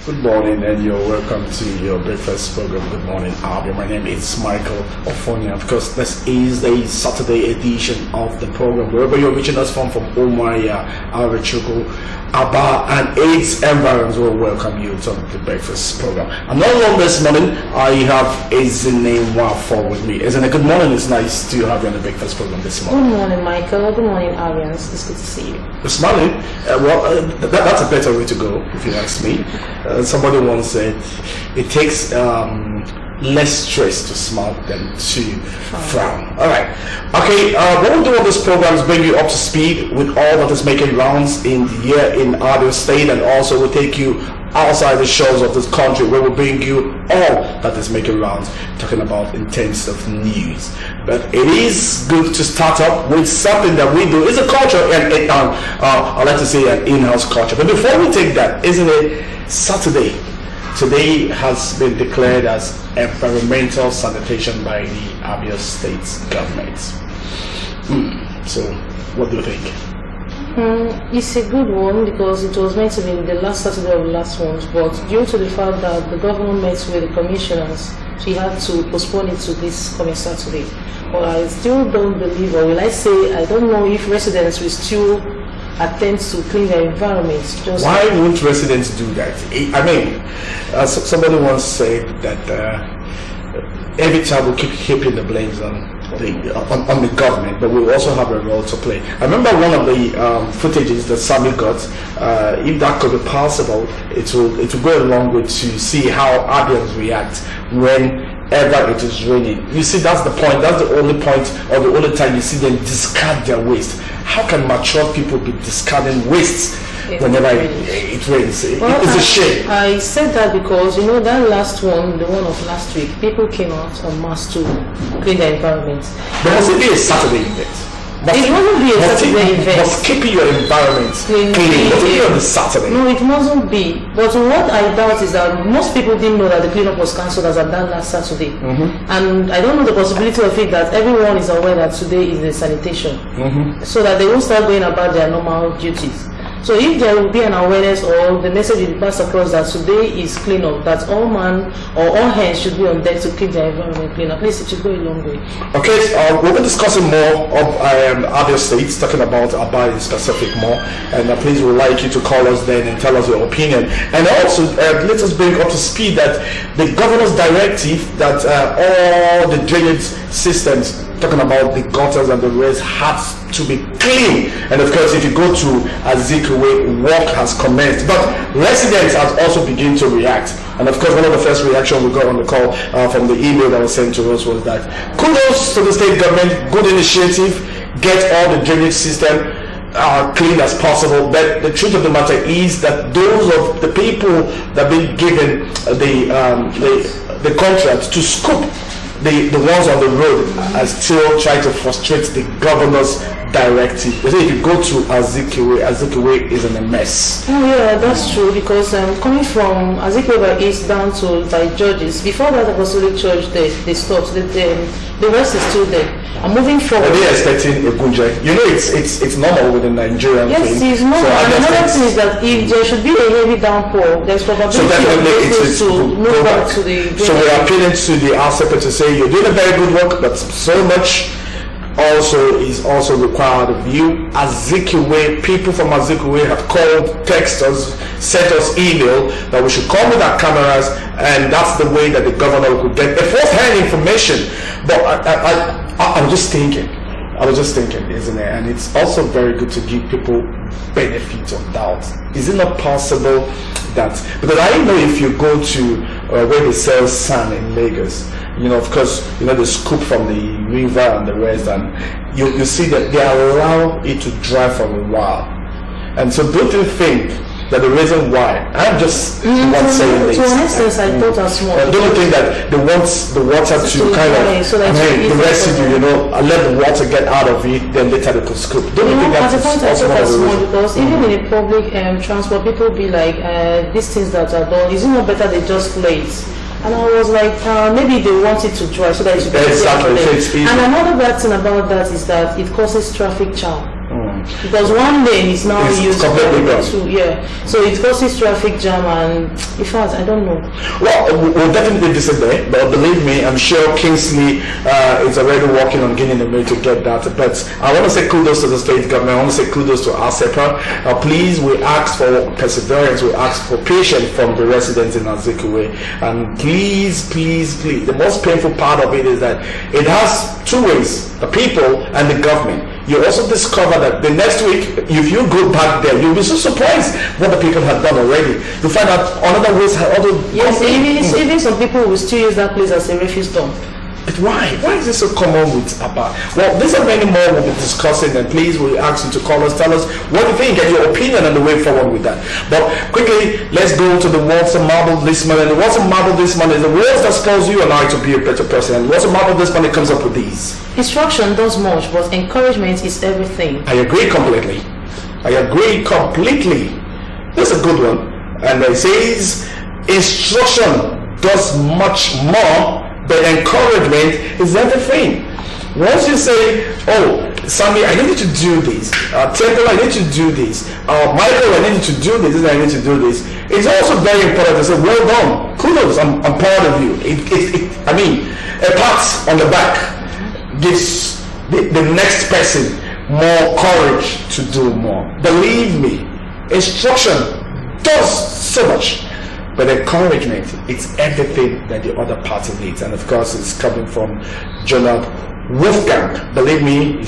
Good morning and you're welcome to your breakfast program. Good morning, Abia. My name is Michael Ophonia. Of course, this is the Saturday edition of the program. Wherever you're reaching us from Umuahia, Arichuku, Abia, and its environs, will welcome you to the breakfast program. I'm not alone this morning. I have Ezine Wafo with me. Ezine, good morning. It's nice to have you on the breakfast program this morning. Good morning, Michael. Good morning, Arians. It's good to see you. This morning, that's a better way to go, if you ask me. Somebody once said it takes less stress to smile than to frown. All right. Okay. What we'll do on this program is bring you up to speed with all that is making rounds in Abia State, and also we'll take you outside the shores of this country, where we'll bring you all that is making rounds, talking about intensive news. But it is good to start up with something that we do. It's a culture, and I like to say an in-house culture. But before we take that, isn't it Saturday? Today has been declared as environmental sanitation by the Abia State government. So, what do you think? It's a good one because it was meant to be the last Saturday of the last month, but due to the fact that the government met with the commissioners, she had to postpone it to this coming Saturday. But I still don't believe, or will I say, I don't know if residents will still attempt to clean their environment. Why won't residents do that? I mean, somebody once said that every time we keep heaping the blames on the government, but we also have a role to play. I remember one of the footages that Sammy got. If that could be possible, it will go a long way to see how Abians react whenever it is raining. You see, that's the point. That's the only point, or the only time you see them discard their waste. How can mature people be discarding waste whenever it rains? It's a shame. I said that because, you know, that last one, the one of last week, people came out en masse to clean their environment. But must it be a Saturday event? It mustn't be a Saturday event. Must keeping your environment clean. Must it be on the Saturday? No, it mustn't be. But what I doubt is that most people didn't know that the cleanup was cancelled as at that last Saturday. And I don't know the possibility of it that everyone is aware that today is the sanitation. So that they won't start going about their normal duties. So if there will be an awareness, or the message will pass across that today is cleanup, that all man or all hands should be on deck to keep their environment clean, at least it should go a long way. Okay, we'll be discussing more of other states, talking about Abia in specific more, and please we'd like you to call us then and tell us your opinion. And also let us bring up to speed that the governor's directive that all the drainage systems, talking about the gutters and the rest, has to be clean. And of course, if you go to Azikwe, work has commenced, but residents have also begun to react. And of course, one of the first reactions we got on the call from the email that was sent to us was that kudos to the state government, good initiative, get all the drainage system clean as possible. But the truth of the matter is that those of the people that have been given the contract to scoop the ones on the road are still trying to frustrate the governor's directive. They say if you go to Azikiwe is in a mess. Oh yeah, that's true, because coming from Azikiwe by East down to by Judges, before that Apostolic Church they stopped. The rest is still there. I'm moving forward. Are they expecting a Gunja? You know, it's normal with the Nigerian yes, thing. Yes, it's normal. So and another thing is that if there should be a heavy downpour, there's probability to move back to the. So we're appealing to the ASEPA to say you're doing a very good work, but so much is also required of you. Azikiwe, people from Azikiwe have called, texted us, sent us email that we should come with our cameras, and that's the way that the governor could get a first-hand information. But I was just thinking, isn't it? And it's also very good to give people benefit of doubt. Is it not possible that, because I know if you go to where they sell sand in Lagos, of course, the scoop from the river and the rest, and you see that they allow it to dry for a while. And so don't you think that the reason why, I'm just not saying this. To an extent, I thought as well. Don't you think that they want the water to kind of, the residue, let the water get out of it, then later they could scoop. Don't you think that's also one of the reasons? Because even in a public transport, people be like, these things that are done, is it not better they just play it? And I was like, maybe they want it to dry so that it should be exactly. And another bad thing about that is that it causes traffic jam. Because one lane is now used for so it causes traffic jam, and in fact I don't know. Well, we'll definitely visit there, but believe me, I'm sure Kingsley is already working on getting the money to get that. But I want to say kudos to the state government. I want to say kudos to ASEPA. Please, we ask for perseverance, we ask for patience from the residents in Azikiwe, and please, the most painful part of it is that it has two ways: the people and the government. You also discover that the next week, if you go back there, you'll be so surprised what the people have done already. You find out another ways how other even some people will still use that place as a refuse dump. But why? Why is this so common with Abba? Well, this and many more we'll be discussing, and please we'll ask you to call us, tell us what you think and your opinion on the way forward with that. But quickly, let's go to the What's a Marble this month. And the What's a Marble this month is the words that spells you and I to be a better person. And What's a Marble this month, it comes up with these. Instruction does much, but encouragement is everything. I agree completely. This is a good one. And it says, instruction does much more, but encouragement is everything. Once you say, oh, Sammy, I need you to do this. Temple, I need you to do this. Michael, I need you to do this. I need you to do this. It's also very important to say, well done. Kudos, I'm proud of you. A pat on the back gives the next person more courage to do more. Believe me, instruction does so much. But encouragement, it's everything that the other party needs. And of course, it's coming from Jonah Wolfgang. Believe me,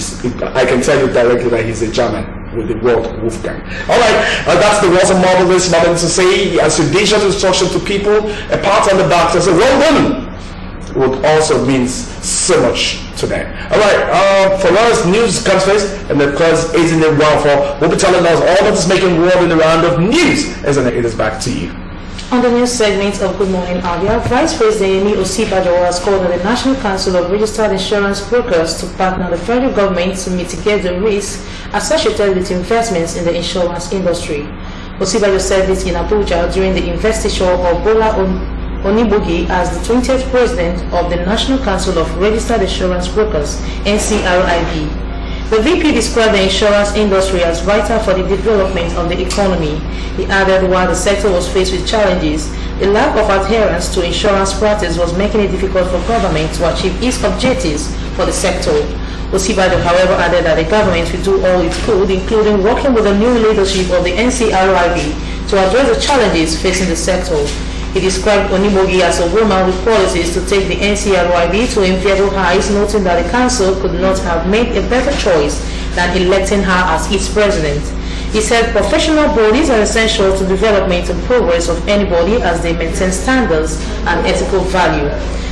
I can tell you directly that he's a German with the word Wolfgang. Alright, that's the What's a Marble this morning to say, as you dish out instruction to people, a pat on the back to say, well done, would also means so much to them. Alright, for us, news comes first, and of course, isn't it well we'll be telling us all that is making world in the round of news, isn't it? It is back to you. On the news segment of Good Morning Abia, Vice President Yemi Osibajo has called on the National Council of Registered Insurance Brokers to partner the federal government to mitigate the risks associated with investments in the insurance industry. Osibajo said this in Abuja during the investiture of Bola Onibogi as the 20th President of the National Council of Registered Insurance Brokers, NCRIB. The VP described the insurance industry as vital for the development of the economy. He added while the sector was faced with challenges, the lack of adherence to insurance practice was making it difficult for government to achieve its objectives for the sector. Osibajo, however, added that the government will do all it could, including working with the new leadership of the NCRIB to address the challenges facing the sector. He described Onibogi as a woman with policies to take the NCRIB to enviable heights, noting that the council could not have made a better choice than electing her as its president. He said professional bodies are essential to development and progress of anybody as they maintain standards and ethical value.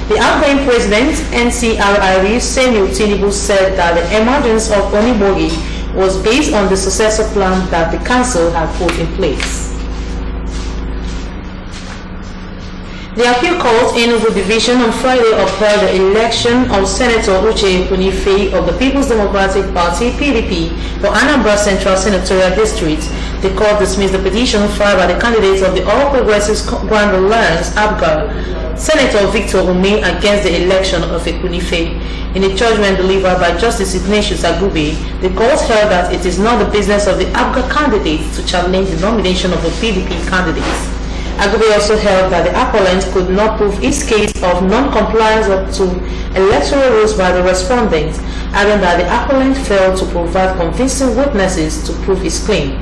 The outgoing president, NCRIV, Samuel Tinubu, said that the emergence of Onigbogi was based on the successor plan that the council had put in place. The Appeal Court Enugu Division on Friday upheld the election of Senator Uche Ekunife of the People's Democratic Party (PDP) for Anambra Central Senatorial District. The court dismissed the petition filed by the candidates of the All Progressives Grand Alliance (ABGA), Senator Victor Ume, against the election of Ekunife. In a judgment delivered by Justice Ignatius Agube, the court held that it is not the business of the ABGA candidates to challenge the nomination of the PDP candidates. Agube also held that the appellant could not prove his case of non-compliance to electoral rules by the respondent, adding that the appellant failed to provide convincing witnesses to prove his claim.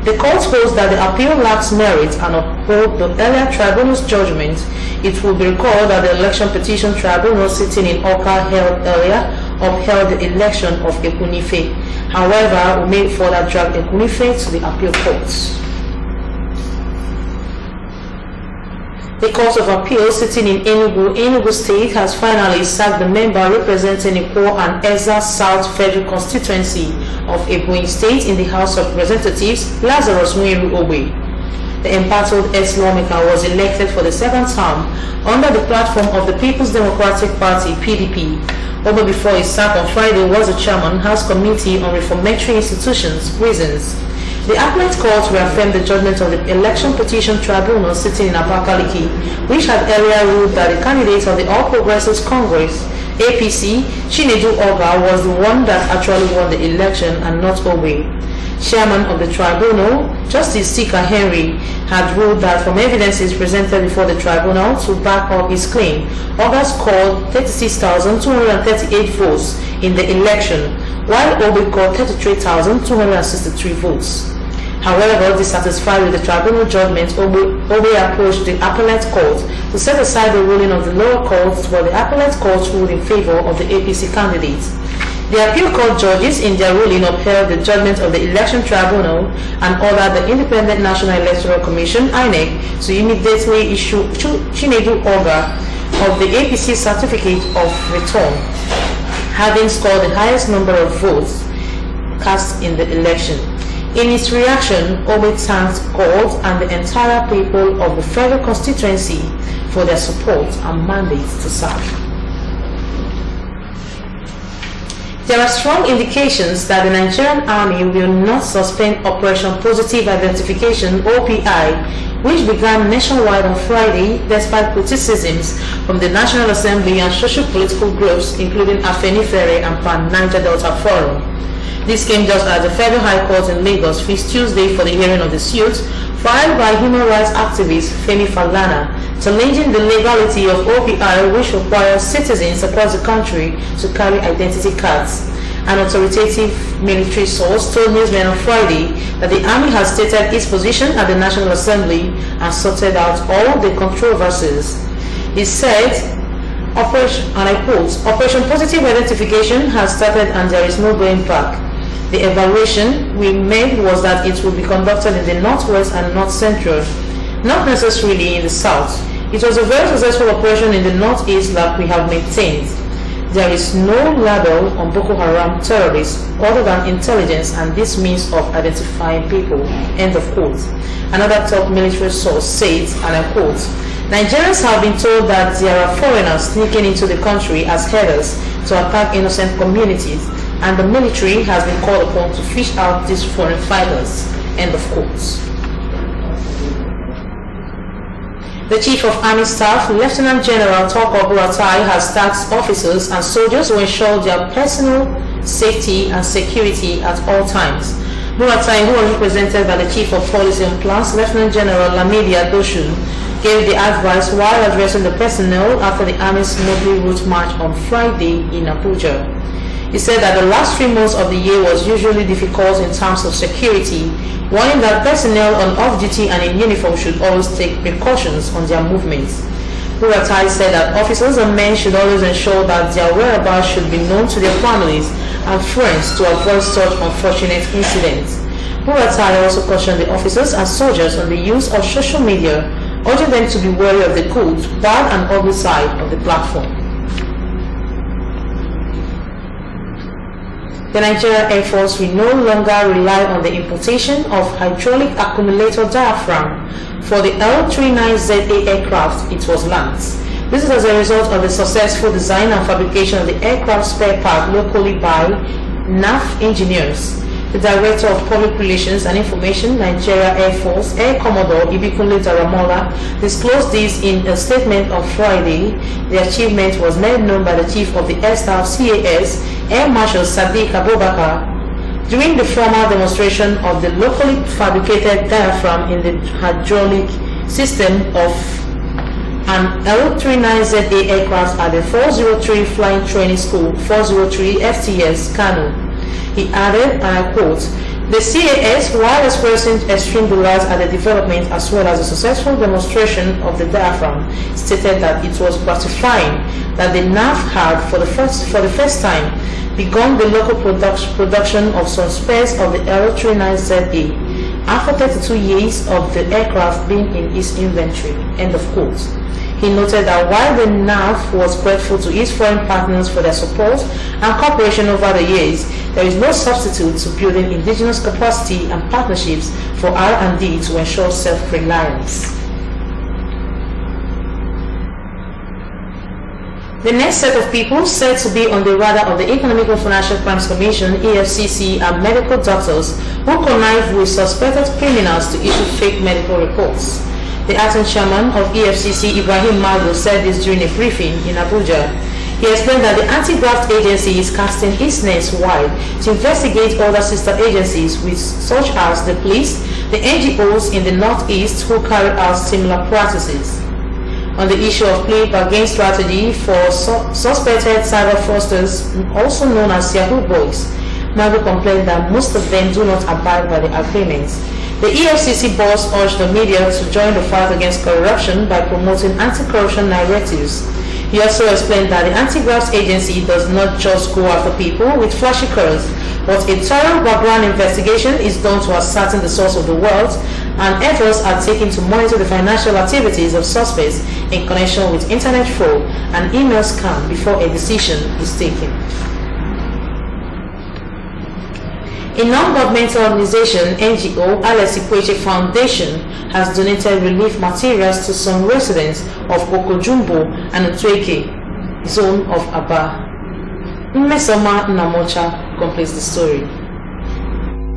The court holds that the appeal lacks merit and uphold the earlier tribunal's judgment. It will be recalled that the election petition tribunal sitting in Oka held earlier upheld the election of Ekunife. However, we may further drag Ekunife to the appeal courts. The Court of Appeal sitting in Enugu State has finally sacked the member representing Ikwo and Ezza South Federal Constituency of Ebonyi State in the House of Representatives, Lazarus Mwiru Ogbe. The embattled ex-lawmaker was elected for the second term under the platform of the People's Democratic Party (PDP). Ogbe, before his sack on Friday, was the chairman House Committee on Reformatory Institutions, Prisons. The appellate court reaffirmed the judgment of the Election Petition Tribunal sitting in Abakaliki, which had earlier ruled that the candidate of the All Progressives Congress, APC, Chinedu Oga, was the one that actually won the election and not Ogbe. Chairman of the tribunal, Justice Sika Henry, had ruled that from evidences presented before the tribunal to back up his claim, Oga scored 36,238 votes in the election, while Ogbe got 33,263 votes. However, dissatisfied with the tribunal judgment, Ogbe approached the appellate court to set aside the ruling of the lower court, but the appellate court ruled in favor of the APC candidate. The appeal court judges in their ruling upheld the judgment of the election tribunal and ordered the Independent National Electoral Commission (INEC) to immediately issue Chinedu Oga of the APC certificate of return, having scored the highest number of votes cast in the election. In its reaction, Ogbe thanked God and the entire people of the federal constituency for their support and mandate to serve. There are strong indications that the Nigerian Army will not suspend Operation Positive Identification (OPI), which began nationwide on Friday despite criticisms from the National Assembly and socio-political groups including Afenifere and Pan Niger Delta Forum. This came just as the Federal High Court in Lagos fixed Tuesday for the hearing of the suit filed by human rights activist Femi Falana, challenging the legality of OPI, which requires citizens across the country to carry identity cards. An authoritative military source told newsmen on Friday that the army has stated its position at the National Assembly and sorted out all the controversies. He said, and I quote, "Operation Positive Identification has started and there is no going back. The evaluation we made was that it would be conducted in the Northwest and North Central, not necessarily in the South. It was a very successful operation in the Northeast that we have maintained. There is no label on Boko Haram terrorists other than intelligence and this means of identifying people." End of quote. Another top military source said, and I quote, "Nigerians have been told that there are foreigners sneaking into the country as headers to attack innocent communities, and the military has been called upon to fish out these foreign fighters." End of quote. The Chief of Army Staff, Lieutenant General Toko Buratai, has tasked officers and soldiers to ensure their personal safety and security at all times. Buratai, who was represented by the Chief of Policy and Plans, Lieutenant General Lamidi Adoshun, gave the advice while addressing the personnel after the Army's Mobility Route March on Friday in Abuja. He said that the last 3 months of the year was usually difficult in terms of security, warning that personnel on off-duty and in uniform should always take precautions on their movements. Buratai said that officers and men should always ensure that their whereabouts should be known to their families and friends to avoid such unfortunate incidents. Buratai also cautioned the officers and soldiers on the use of social media, urging them to be wary of the good, bad and ugly side of the platform. The Nigeria Air Force will no longer rely on the importation of hydraulic accumulator diaphragm for the L-39ZA aircraft it was launched. This is as a result of the successful design and fabrication of the aircraft spare part locally by NAF engineers. The Director of Public Relations and Information, Nigeria Air Force, Air Commodore Ibikunle Daramola, disclosed this in a statement on Friday. The achievement was made known by the Chief of the Air Staff CAS, Air Marshal Sadiq Abubakar, during the formal demonstration of the locally fabricated diaphragm in the hydraulic system of an L-39ZA aircraft at the 403 Flying Training School, 403 FTS, Kano. He added, and I quote, "The CAS, while expressing extreme delight at the development as well as the successful demonstration of the diaphragm, stated that it was gratifying that the NAF had, for the first time, begun the local production of some spares of the L-39ZA after 32 years of the aircraft being in its inventory." End of quote. He noted that while the NAF was grateful to its foreign partners for their support and cooperation over the years, there is no substitute to building indigenous capacity and partnerships for R&D to ensure self-reliance. The next set of people said to be on the radar of the Economic and Financial Crimes Commission, EFCC, are medical doctors who connive with suspected criminals to issue fake medical reports. The acting chairman of EFCC, Ibrahim Mago, said this during a briefing in Abuja. He explained that the anti-graft agency is casting its nets wide to investigate other sister agencies such as the police, the NGOs in the Northeast who carry out similar practices. On the issue of plea bargain strategy for suspected cyber fraudsters, also known as Yahoo Boys, Mago complained that most of them do not abide by the agreements. The EFCC boss urged the media to join the fight against corruption by promoting anti-corruption narratives. He also explained that the anti-graft agency does not just go after people with flashy cars, but a thorough background investigation is done to ascertain the source of the wealth, and efforts are taken to monitor the financial activities of suspects in connection with internet fraud and email scam before a decision is taken. A non-governmental organization, NGO, Alex Ikweche Foundation, has donated relief materials to some residents of Okojumbo and Utweke, zone of Abia. Mmesoma Namocha completes the story.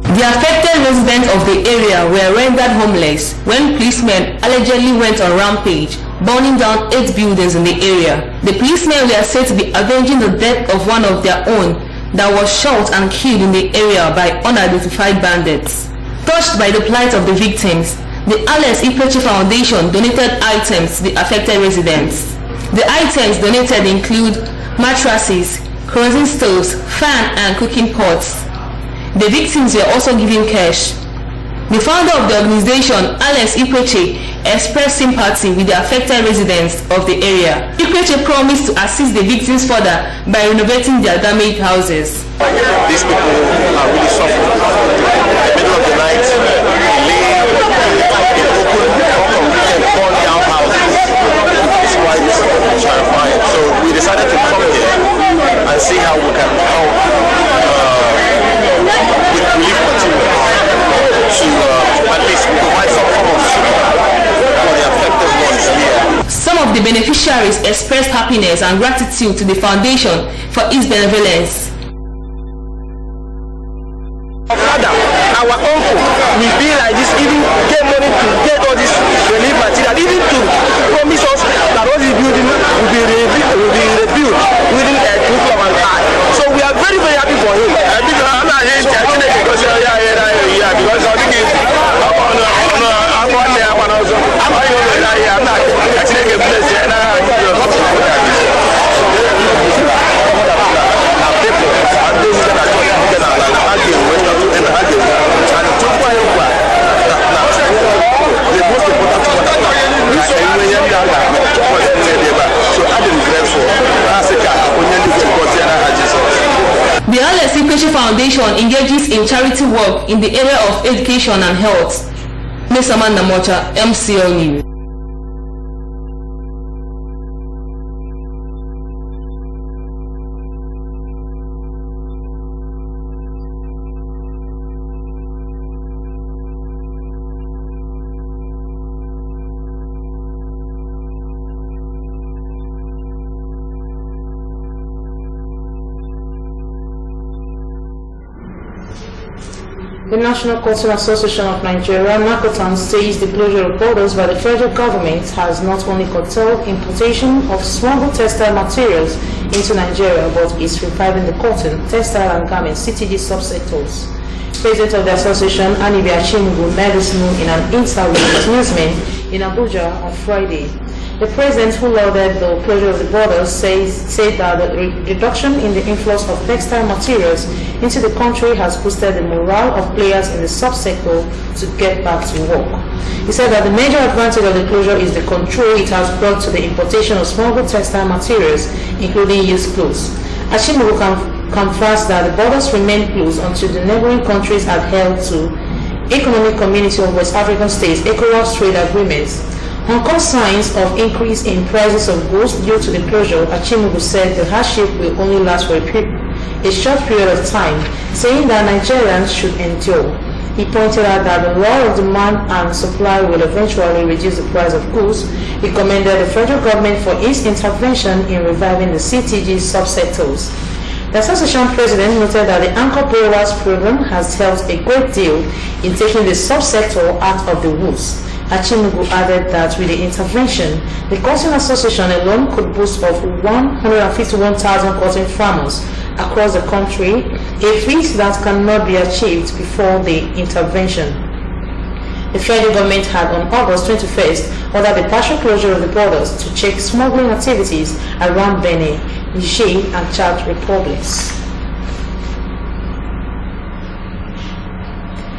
The affected residents of the area were rendered homeless when policemen allegedly went on rampage, burning down 8 buildings in the area. The policemen were said to be avenging the death of one of their own that was shot and killed in the area by unidentified bandits. Touched by the plight of the victims, the Alex Ikweche Foundation donated items to the affected residents. The items donated include mattresses, kerosene stoves, fan and cooking pots. The victims were also given cash. The founder of the organization, Alex Ikweche, expressed sympathy with the affected residents of the area. Ikweche promised to assist the victims further by renovating their damaged houses. These people are really suffering. In the middle of the night, lay in open and burn down houses. It's quite terrifying. So we decided to come here and see how we can help with relief materials to at least provide some form of support for the affected ones here. Some of the beneficiaries expressed happiness and gratitude to the foundation for its benevolence. Father, our uncle will be like this, even get money to get all this relief material, even to promise us that all this building will be rebuilt within a couple of hours. So we are very, very happy for him. The Alex Education Foundation engages in charity work in the area of education and health. Mesaman Namocha, MCL News. The National Cotton Association of Nigeria, NACOTAN, says the closure of borders by the federal government has not only curtailed importation of smuggled textile materials into Nigeria, but is reviving the cotton, textile and garment CTG subsectors. President of the association, Abia made this news in an interview with newsmen in Abuja on Friday. The president, who lauded the closure of the borders, said that the reduction in the influx of textile materials into the country has boosted the morale of players in the subsector to get back to work. He said that the major advantage of the closure is the control it has brought to the importation of smuggled textile materials, including used clothes. Ashimugu confessed that the borders remain closed until the neighboring countries adhere to Economic Community of West African States ECOWAS trade agreements. On concerns of increase in prices of goods due to the closure, Achimugu said the hardship will only last for a short period of time, saying that Nigerians should endure. He pointed out that the law of demand and supply will eventually reduce the price of goods. He commended the federal government for its intervention in reviving the CTG subsectors. The association president noted that the Anchor Borrowers program has helped a great deal in taking the subsector out of the woods. Achimugu added that with the intervention, the Cotton Association alone could boast of 151,000 cotton farmers across the country, a feat that cannot be achieved before the intervention. The federal government had on August 21st ordered the partial closure of the borders to check smuggling activities around Benin, Niger and Chad republics.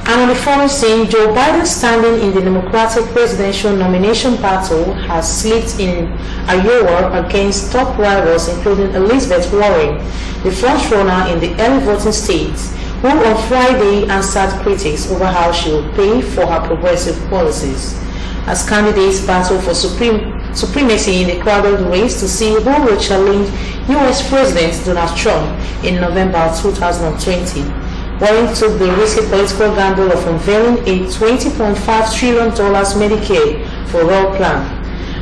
And on the foreign scene, Joe Biden's standing in the Democratic presidential nomination battle has slipped in Iowa against top rivals including Elizabeth Warren, the frontrunner in the early voting states, who on Friday answered critics over how she will pay for her progressive policies. As candidates battle for supremacy in the crowded race to see who will challenge U.S. President Donald Trump in November 2020. Warren took the risky political gamble of unveiling a $20.5 trillion Medicare for all plan.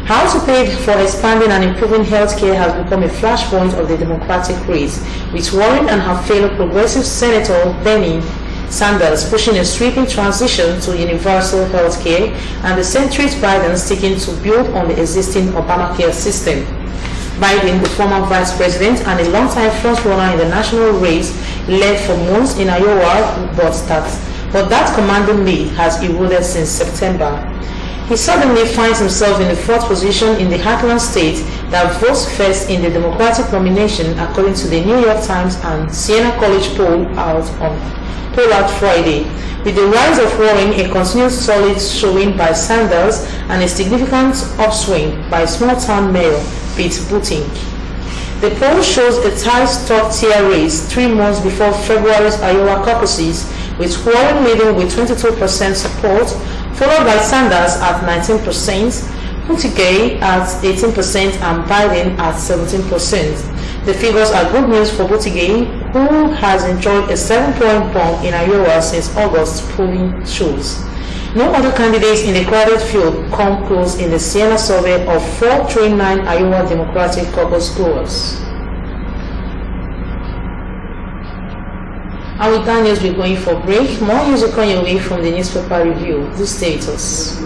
How to pay for expanding and improving healthcare has become a flashpoint of the Democratic race, with Warren and her fellow progressive Senator Bernie Sanders pushing a sweeping transition to universal healthcare, and the centrist Biden seeking to build on the existing Obamacare system. Biden, the former vice president and a longtime frontrunner in the national race, led for months in Iowa, but that commanding lead has eroded since September. He suddenly finds himself in the fourth position in the heartland state that votes first in the Democratic nomination, according to the New York Times and Siena College poll out Friday. With the rise of Warren, a continued solid showing by Sanders, and a significant upswing by small-town mayor Pete Buttigieg. The poll shows a tight top-tier race 3 months before February's Iowa caucuses, with Warren leading with 22% support, followed by Sanders at 19%, Buttigieg at 18% and Biden at 17%. The figures are good news for Buttigieg, who has enjoyed a 7-point bump in Iowa since August polling shows. No other candidates in the crowded field come close in the Siena survey of 439 Iowa Democratic caucus goers. And with that news, we're going for a break. More news will come your way from the newspaper review. Do stay with us.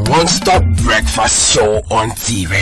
One-stop breakfast show on TV.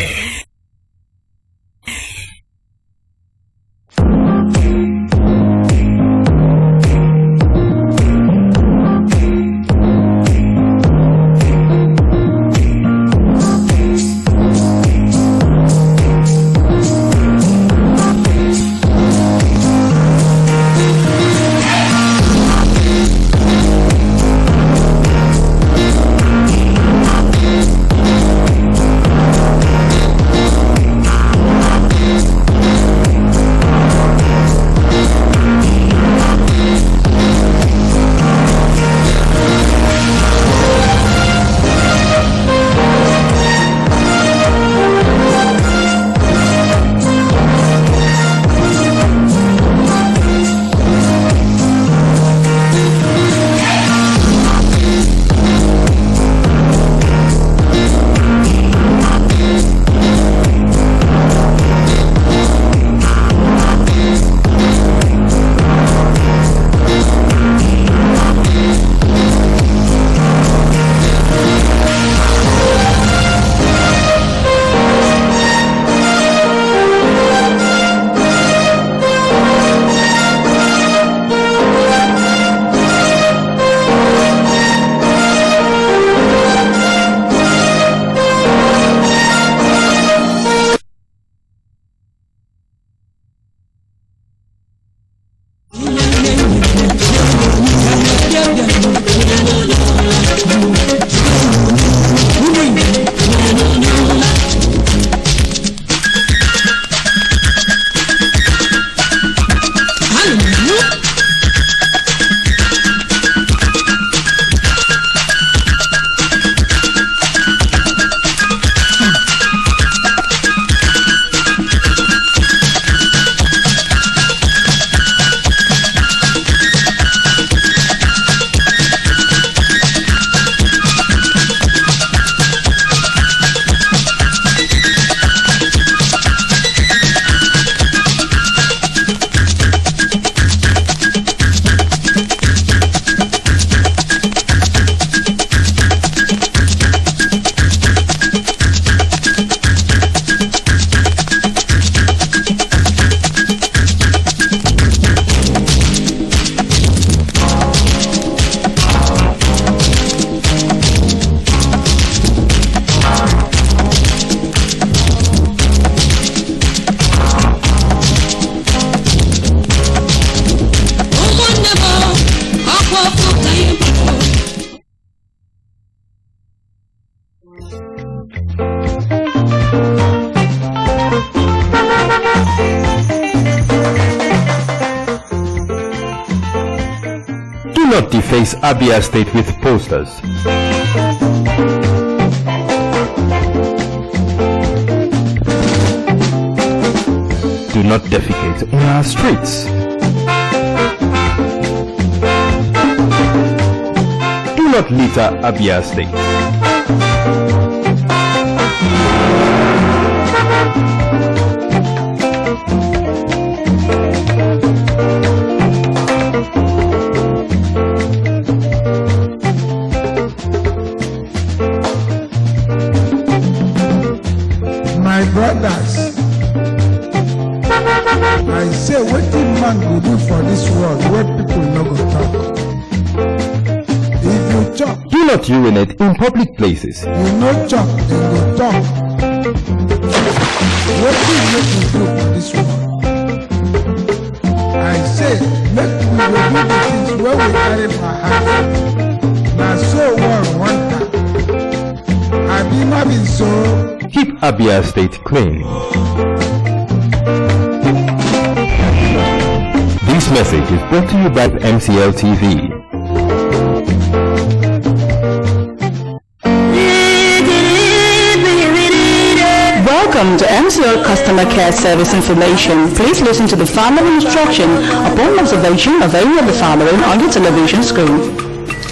Do not deface Abia State with posters. Do not defecate on our streets. Do not litter Abia State. My brothers, I say wetin man go do for this world where people no go talk. If you talk, Do not urinate in public places. you no talk, dem go talk. Wetin make we do for this world? I say make we go do the things wey we carry for heart. Na so world want am. Abi no be so? Keep Abia State clean. This message is brought to you by MCL TV. Welcome to MCL Customer Care Service Information. Please listen to the following instruction upon observation of any of the following on your television screen.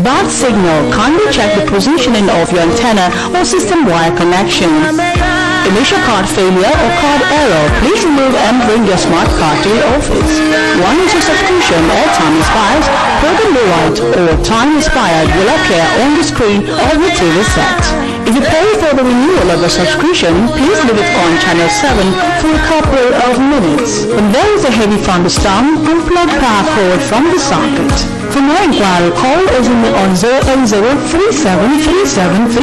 Bad signal. Kindly check the positioning of your antenna or system wire connection. Initial card failure or card error. Please remove and bring your smart card to the office. One is your subscription or time expired. Program no light or time expired will appear on the screen of the TV set. If you pay for the renewal of the subscription, please leave it on channel 7 for a couple of minutes. When there is a heavy thunderstorm, unplug power cord from the socket. For more inquiry, call Ozumi on 080-3737-3985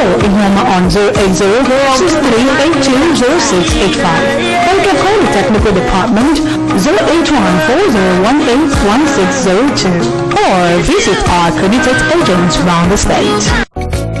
or Ihoma on 080-6382-0685. Or you can call the technical department 081-4018-1602 or visit our accredited agents around the state.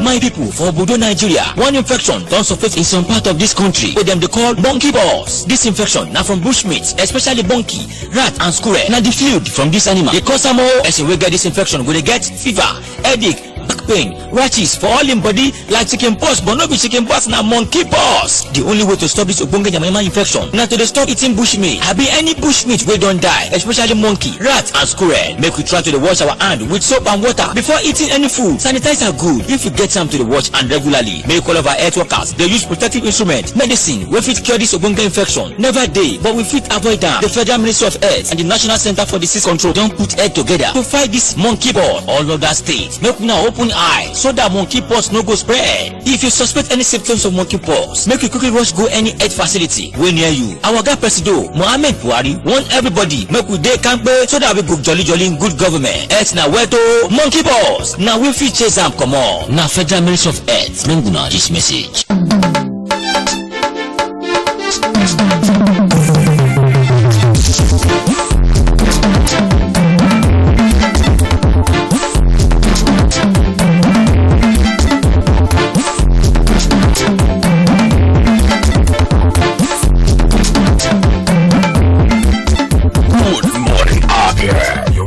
My people, for Obodo, Nigeria, one infection don surface in some part of this country wey dem dey call monkey pox. This infection na from bushmeat, especially monkey, rat and squirrel. Na the fluid from this animal dey cause am o. Person wey get this infection go dey get fever, headache, back pain, rashes for all im body like chicken pox, but no be chicken pox, na monkey pox. The only way to stop this ogbonge yamayama infection na to dey stop eating bushmeat abi any bushmeat wey don die, especially monkey, rat and squirrel. Make we try to dey wash our hand with soap and water before eating any food. Sanitize are good if you get time to dey wash hand regularly. Make all of our health workers dey use protective instrument, medicine wey fit cure this ogbonge infection. Never dey, but we fit avoid am. The Federal Ministry of Health and the National Center for Disease Control don put head together to fight this monkey pox all over states. Make una open eye so that monkey pox no go spread. If you suspect any symptoms of monkey pox, make you quickly rush go any health facility wey near you. Our Oga Presido Mohammed Buhari want everybody make we dey kampe so that we go jolly in good government. Health na where to monkey pox na we fit chase am comot. Na Federal Ministry of Health bring una this message.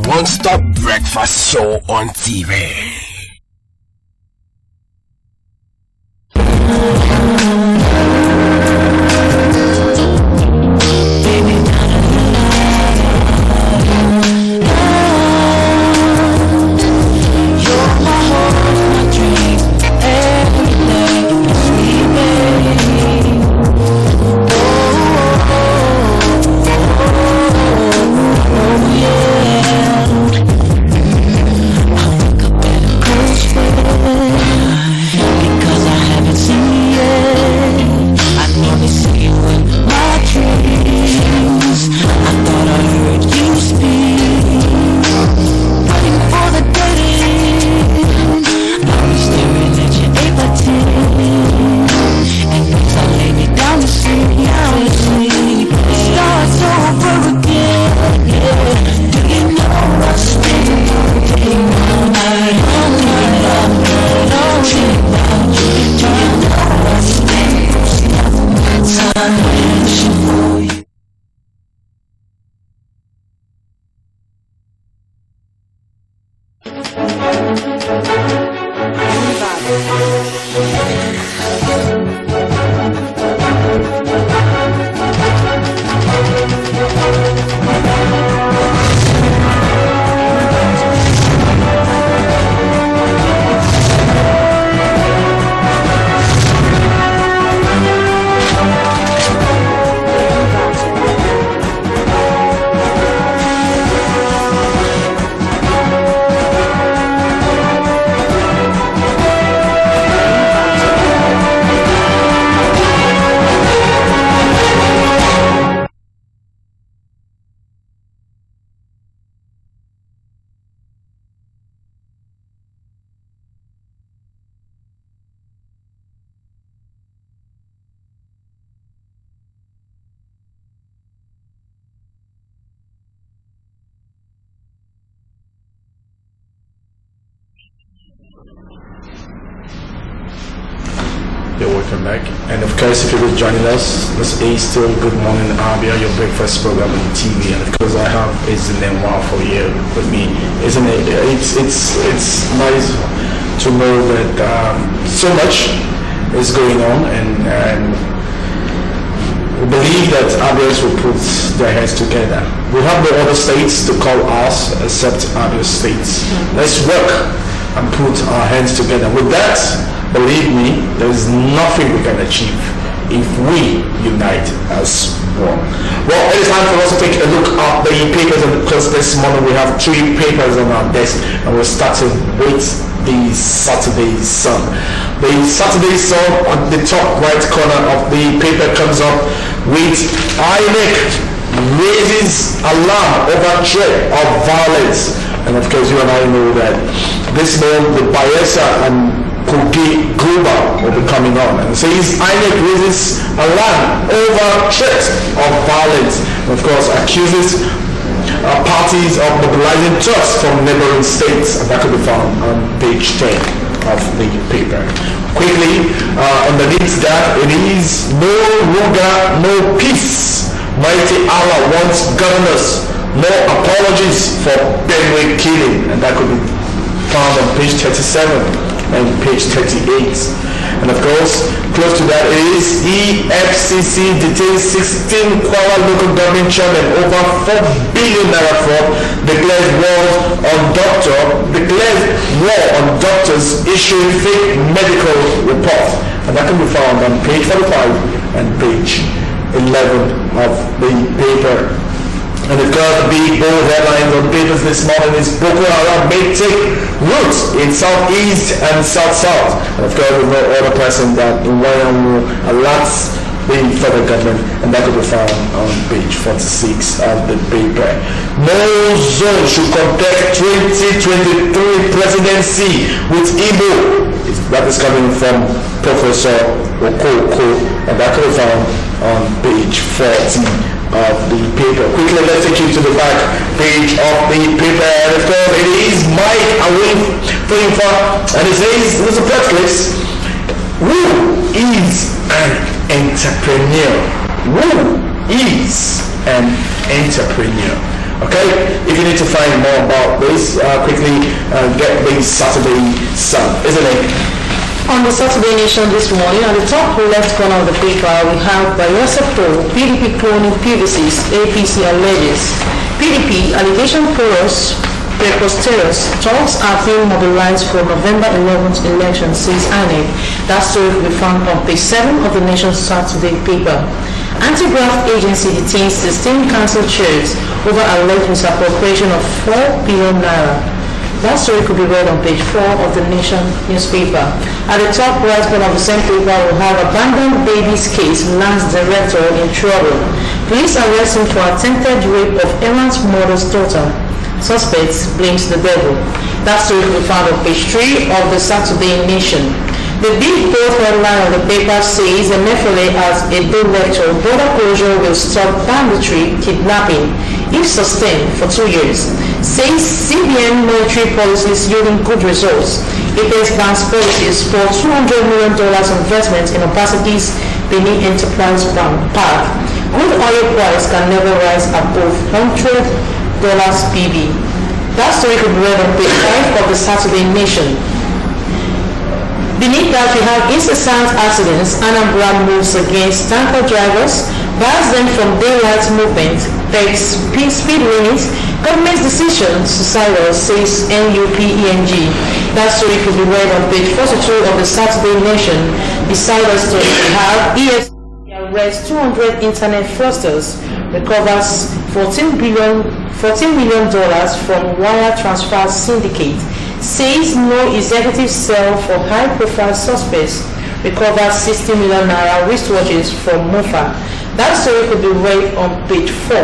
One-stop breakfast show on TV. welcome back. And of course, if you're just joining us, this is still Good Morning Abia, your breakfast program on TV. And of course, I have Wow for you with me, isn't it? It's nice to know that so much is going on, and we believe that Abians will put their heads together. We have no other states to call us except Abia states. Let's work and put our hands together. With that, believe me, there is nothing we can achieve if we unite as one. Well, it is time for us to take a look at the papers, and because this morning we have 3 papers on our desk, and we're starting with the Saturday Sun. The Saturday Sun at the top right corner of the paper comes up with INEC raises alarm over threat of violence. And of course, you and I know that this month the Bayelsa and Kogi Global will be coming on, and says INEC raises alarm over threat of violence. And of course, accuses parties of mobilizing trucks from neighboring states, and that could be found on page 10 of the paper. Quickly, underneath that, it is no Ruga, no peace. Mighty Allah wants governors, no apologies for Benue killing, and that could be found on page 37 and page 38. And of course, close to that is EFCC detains 16 Kuala local government chairmen over 4 billion naira fraud, declares war on doctors issuing fake medical reports. And that can be found on page 45 and page 11 of the paper. And of course, the big bold headlines on papers this morning is Boko Haram may take root in southeast and south-south. And of course, we know all the person that in Wayamu alerts the federal government, and that could be found on page 46 of the paper. No zone should contest 2023 presidency with Igbo. That is coming from Professor Okoko, and that could be found on page 40 of the paper. Quickly, let's take you to the back page of the paper. And of course, it is Mike Awin, and it says, there's a press clip. Who is an entrepreneur? Who is an entrepreneur? Okay, if you need to find more about this, quickly get the Saturday Sun, isn't it? On the Saturday Nation this morning, on the top left corner of the paper, we have Bayelsa Pro, PDP cloning PVCs, APC alleges. PDP, allegation preposterous, talks are being mobilized for November 11th election, says INEC. That story will be found on page 7 of the Nation's Saturday paper. Anti-graft agency detains 16 council chairs over alleged misappropriation of 4 billion naira. That story could be read on page 4 of the Nation newspaper. At the top right corner of the same paper, we have abandoned babies case lands director in trouble. Police arrest him for attempted rape of errant mother's daughter. Suspects blames the devil. That story could be found on page 3 of the Saturday Nation. The big bold headline of the paper says Emefiele as a day lecture, border closure will stop banditry, kidnapping, if sustained for 2 years. Says CBN monetary policies yielding good results. Apex Bank's policies for $200 million investment in Obasiki's Benin Enterprise Park. Good oil price can never rise above $100 PB. That story could be read on page 5 of the Saturday Nation. Beneath that, we have incessant accidents. Anambra moves against tanker drivers, bars them from daylight movement, takes speed limits, government's decision suicidal, says NUPENG. That story could be read on page 42 of the Saturday Nation. Beside us, we have EFCC arrests 200 internet fraudsters, recovers $14 million from wire transfer syndicate. Says no executive cell for high-profile suspects, recovers 60 million naira wristwatches from Mofa. That story could be read on page 4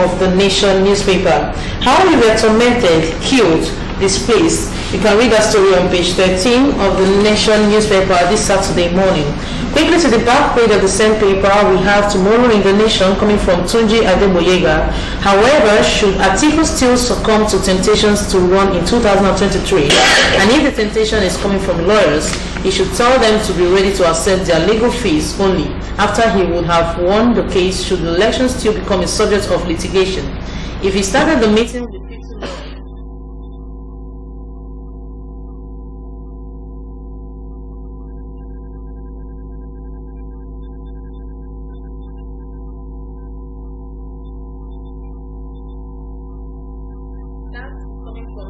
of the Nation newspaper. How we were tormented, killed, displaced. You can read that story on page 13 of the Nation newspaper this Saturday morning. Quickly to the back page of the same paper, we have Tomorrow in the Nation coming from Tunji Adeboyega. However, should Atiku still succumb to temptations to run in 2023, and if the temptation is coming from lawyers, he should tell them to be ready to accept their legal fees only after he would have won the case should the election still become a subject of litigation. If he started the meeting with 50 lawyers,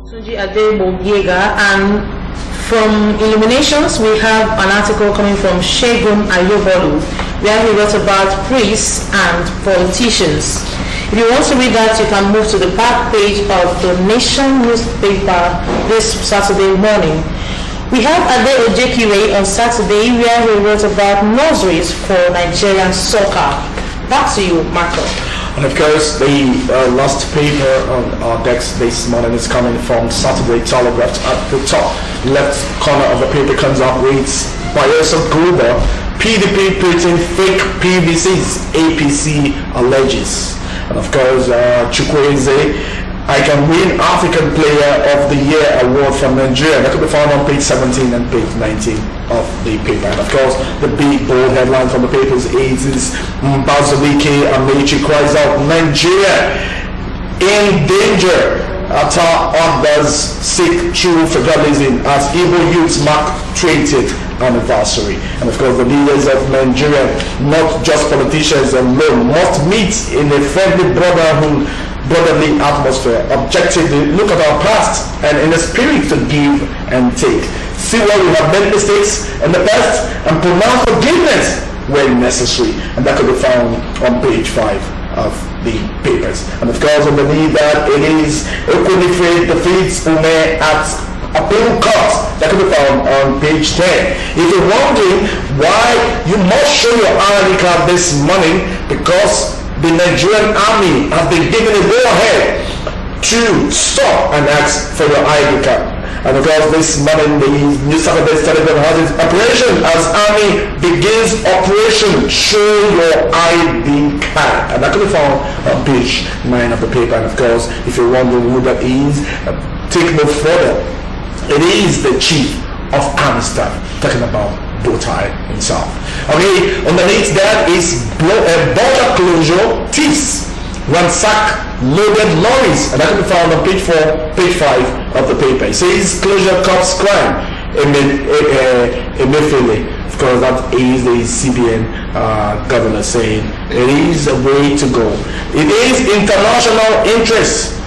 Tunji Adeboyega, and from Illuminations we have an article coming from Shegun Ayobolu where he wrote about priests and politicians. If you want to read that, you can move to the back page of the Nation newspaper this Saturday morning. We have Ade Ojekire on Saturday where he wrote about nurseries for Nigerian soccer. Back to you, Marco. And of course, the last paper on our decks this morning is coming from Saturday Telegraph. At the top left corner of the paper comes up with Bayelsa Global, PDP printing fake PVCs, APC alleges. And of course, Chukwueze, I can win African Player of the Year award from Nigeria. That could be found on page 17 and page 19 of the paper. And of course, the big bold headline from the papers is Mbazulike Amechi cries out, Nigeria in danger. Others seek true federalism as Igbo youths mark 20th anniversary. And of course, the leaders of Nigeria, not just politicians alone, must meet in a friendly brotherly atmosphere, objectively look at our past and in a spirit to give and take, see where we have made mistakes in the past and pronounce forgiveness when necessary. And that could be found on page 5 of the papers. And of course, underneath that it is Equinife defeats Ume at appeal court. That can be found on page 10. If you're wondering why you must show your ID card this morning, because the Nigerian army has been given a go-ahead to stop and ask for your ID card. And of course, this morning the New Saturday Telegraph has its operation as army begins operation show your ID card. And that can be found on page 9 of the paper. And of course, if you're wondering who that is, take no further. It is the chief of army staff talking about Botai himself. Okay, underneath that is border closure, thieves ransack loaded lorries, and that can be found on page 5 of the paper. It says closure cops crime. Emefiele, of course, that is the CBN governor saying it is a way to go. It is international interest.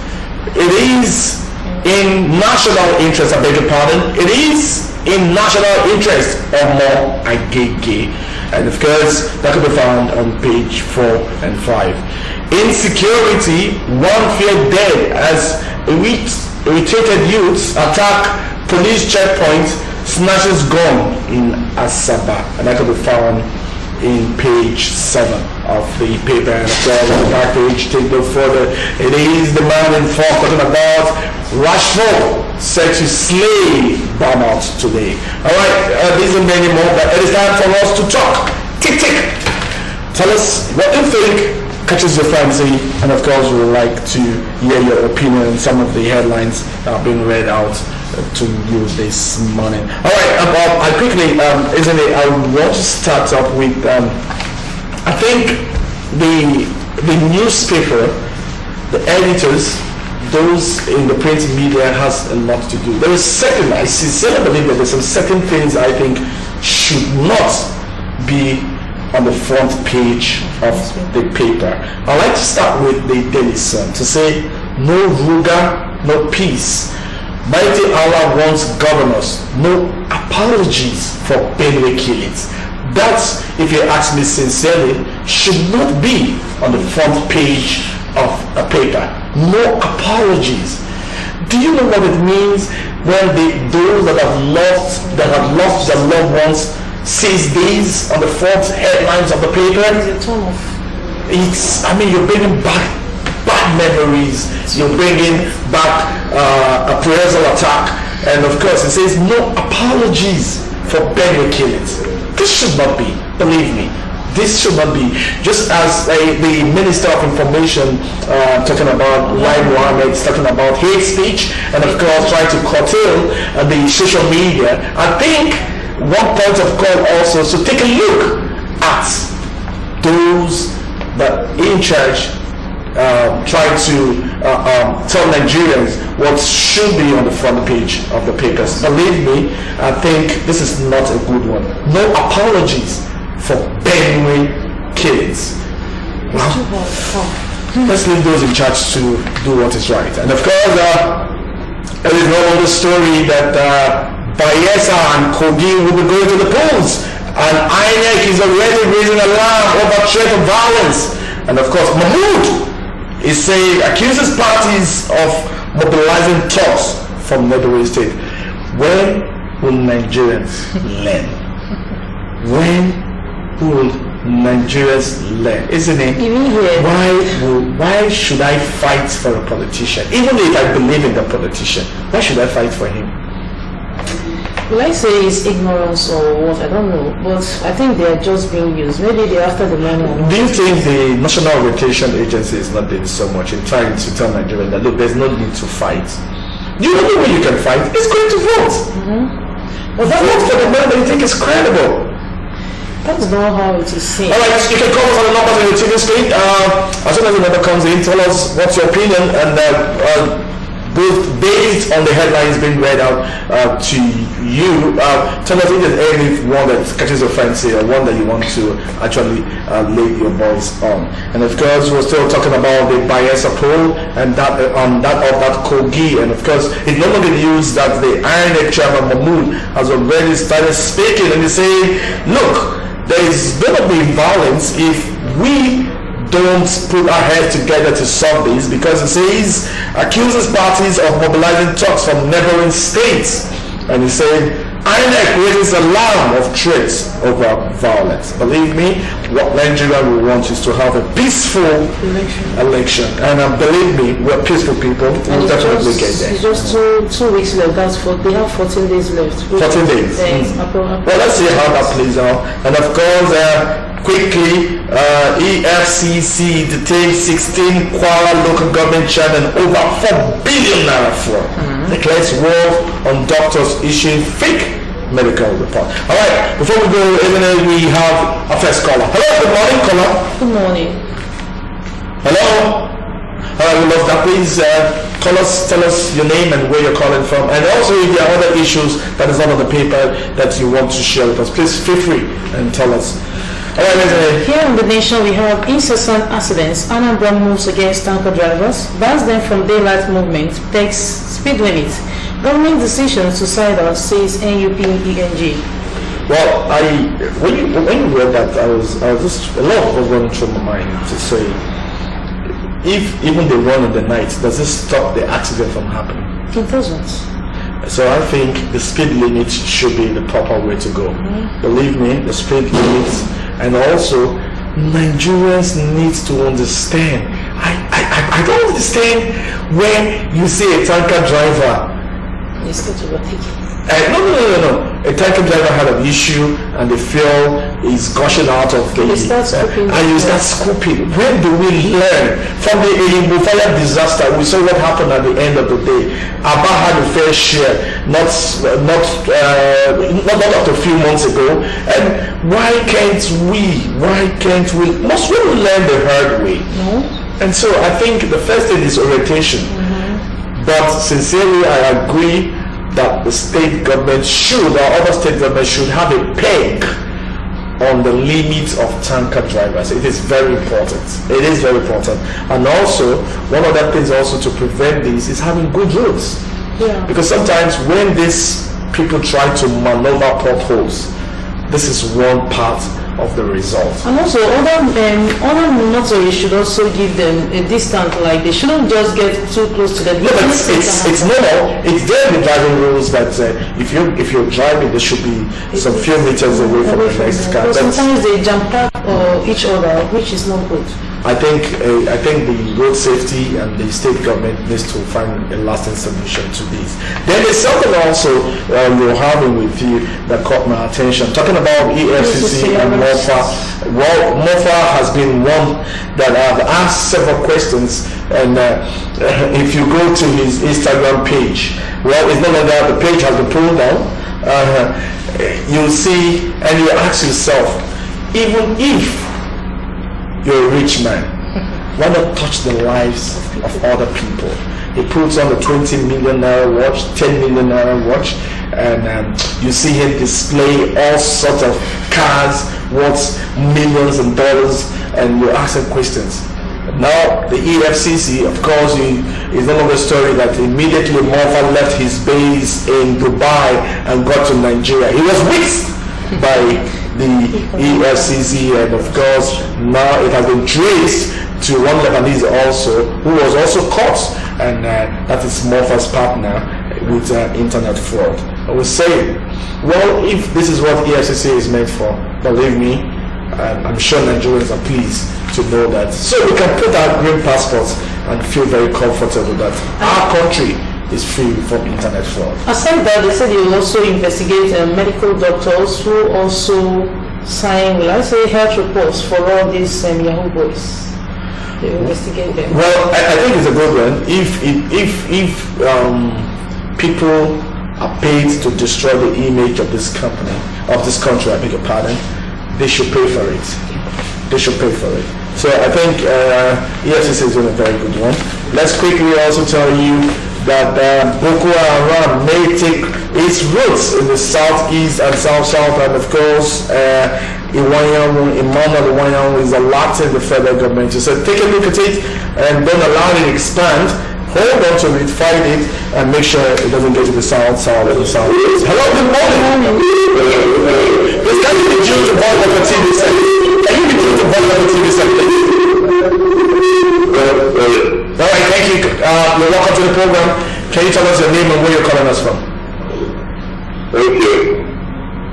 It is in national interest, I beg your pardon. It is in national interest or more agege. And of course, that can be found on page 4 and 5. Insecurity, one fear dead as irritated youths attack police checkpoint, snatches gun in Asaba. And that can be found in page 7 of the paper. And of course, on the back page, take no further. It is the man in front talking about Rashford set to slay Bournemouth today. Alright, these and many more, but it is time for us to talk. Tick tick. Tell us what you think catches your fancy, and of course we would like to hear your opinion on some of the headlines that have been read out to you this morning. Alright, I quickly, isn't it, I want to start up with, I think the newspaper, the editors, those in the print media has a lot to do. There is certain, I sincerely believe that there's some certain things I think should not be on the front page of the paper. I like to start with the Daily Sun to say no Ruga, no peace. Mighty Allah wants governors, no apologies for Benue killings. That, if you ask me sincerely, should not be on the front page of a paper. No apologies. Do you know what it means when those that have lost their loved ones sees these on the front headlines of the paper? It's, I mean, you're bringing back bad memories. You're bringing back appraisal attack, and of course it says no apologies for Benue killings. This should not be Believe me, this should not be. Just as the Minister of Information talking about Lai Mohammed, talking about hate speech, and of course trying to curtail the social media. I think one point of call also is to take a look at those that in charge try to tell Nigerians what should be on the front page of the papers. Believe me, I think this is not a good one. No apologies for Benue killings. Well, let's leave those in charge to do what is right. And of course, it is no longer story that Bayelsa and Kogi will be going to the polls. And INEC is already raising alarm over threat of violence. And of course, Mahmoud is saying, accuses parties of mobilizing thugs from neighboring state. When will Nigerians learn? When will Nigerians learn? Isn't it? Why should I fight for a politician? Even if I believe in the politician, why should I fight for him? Will I say it's ignorance or what? I don't know. But I think they are just being used. Maybe they're after the money. Do you think the National Orientation Agency is not doing so much in trying to tell Nigerians that, look, there's no need to fight? The only way you can fight is going to vote. But vote for the man that you think is credible. That's not how it is seen. Alright, you can call us on the numbers on your TV screen. As soon as the number comes in, tell us what's your opinion, and both based on the headlines being read out to you, tell us if there's any one that catches your fancy or one that you want to actually lay your voice on. And of course, we're still talking about the Bayelsa poll and that of that Kogi. And of course, it's no longer news that the INEC chairman Mahmoud has already started speaking, and he's saying, look, there is going to be violence if we don't put our heads together to solve this, because it says accuses parties of mobilizing thugs from neighboring states, and he said INEC raises alarm of threats over violence. Believe me, what Nigeria will want is to have a peaceful election. And believe me, we're peaceful people. We'll definitely get there. It's just two weeks left. They have 14 days left. 14 days. Well, let's see how that plays out. And of course, quickly, EFCC detained 16 Kwara local government chairmen over 4 billion naira fraud. Declares war on doctors issuing fake medical report. All right, before we go, even we have a first caller. Hello, good morning, caller. Good morning. Hello. We love that. Please tell us your name and where you're calling from, and also if there are other issues that is not on the paper that you want to share with us, please feel free and tell us. Here in the nation, we have incessant accidents. Anambra moves against tanker drivers, bans them from daylight movement, takes speed limits. Government decision to side out, says NUPENG. Well, when you read that, I was just, a lot was running through my mind to say, if even they run in the night, does this stop the accident from happening? It doesn't. So I think the speed limit should be the proper way to go. Believe me, the speed limits, and also Nigerians need to understand. I don't understand when you see a tanker driver. It's not overtaking. No. A tanker driver had an issue and the fuel is gushing out of the... You start scooping. And you start scooping. When do we learn? From the Igbo fire disaster, we saw what happened at the end of the day. Abia had a fair share, not up to a few months ago. And why can't we? Must we learn the hard way? No. And so I think the first thing is orientation. But sincerely, I agree that the state government should, or other state governments should have a peg on the limits of tanker drivers. It is very important. It is very important. And also, one of the things also to prevent this is having good roads. Yeah. Because sometimes when these people try to maneuver potholes, this is one part of the result. And also, other motorists should also give them a distance. Like they shouldn't just get too close to them. No, but it's normal. It's there in the driving rules that if you're driving, there should be some few meters away from the next car. But sometimes they jump up each other, which is not good. I think the road safety and the state government needs to find a lasting solution to this. Then there's something also we're having with you that caught my attention. Talking about EFCC and MOFA. Well, MOFA has been one that I've asked several questions, and if you go to his Instagram page, well, it's not like that. The page has been pulled down. You'll see, and you ask yourself, even if you're a rich man, why not touch the lives of other people? He puts on the 20 million naira watch, 10 million naira watch, and you see him display all sorts of cars worth millions and dollars, and you ask him questions. Now the EFCC, of course, is another story that immediately Mofa left his base in Dubai and got to Nigeria. He was whisked by the EFCC, and of course now it has been traced to one Lebanese also, who was also caught, and that is Mofa's partner with internet fraud. I was saying, well, if this is what EFCC is meant for, believe me, I'm sure Nigerians are pleased to know that, so we can put our green passports and feel very comfortable that our country is free from internet fraud. Aside that, they said they will also investigate medical doctors who also sign, let's say, health reports for all these Yahoo boys. They will investigate them. Well, I think it's a good one. If people are paid to destroy the image of this company, of this country, I beg your pardon, they should pay for it. They should pay for it. So I think EFCC is doing a very good one. Let's quickly also tell you that Boko Haram may take its roots in the southeast and south, and of course, Emmanuel Iwanyanwu is alerting the federal government to say, take a look at it and don't allow it to expand. Hold on to it, fight it, and make sure it doesn't get to the south and the southeast. Hello, good morning. Please, can you be due to Voice of the TV set? Can you be due to Voice of the TV set, please? All right, thank you. You're welcome to the program. Can you tell us your name and where you're calling us from? Thank you.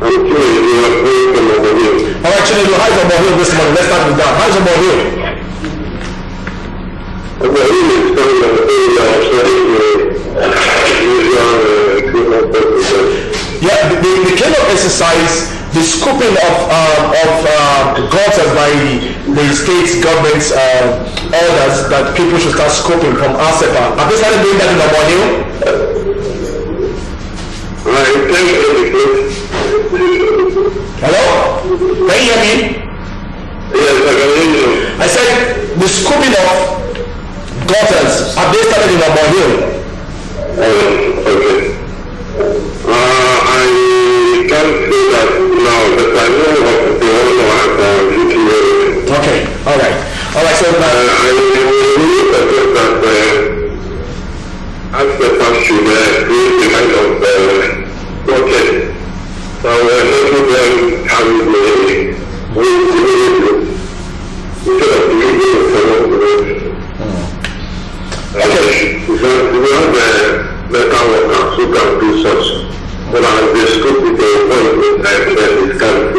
I'm Chinedu from Obohio. All right, Chinedu, how's Obohio this morning? Let's start with that. How's Obohio? Obohio is coming on the area outside yeah, the kind of exercise, the scooping of gutters by the state government's orders that people should start scoping from ASEPA. Have they started doing that in Obohio? Hello? Can you hear me? Yes, I can hear you. I said the scooping of gutters, have they started in Obohio? Okay. I can't say that now, but I know what the owner has Okay, alright. Alright, so I will suggest that ASEPA should create a kind of project. So let them have a way to instead of doing we have better workers who can do such. But the scope with the appointment is kind of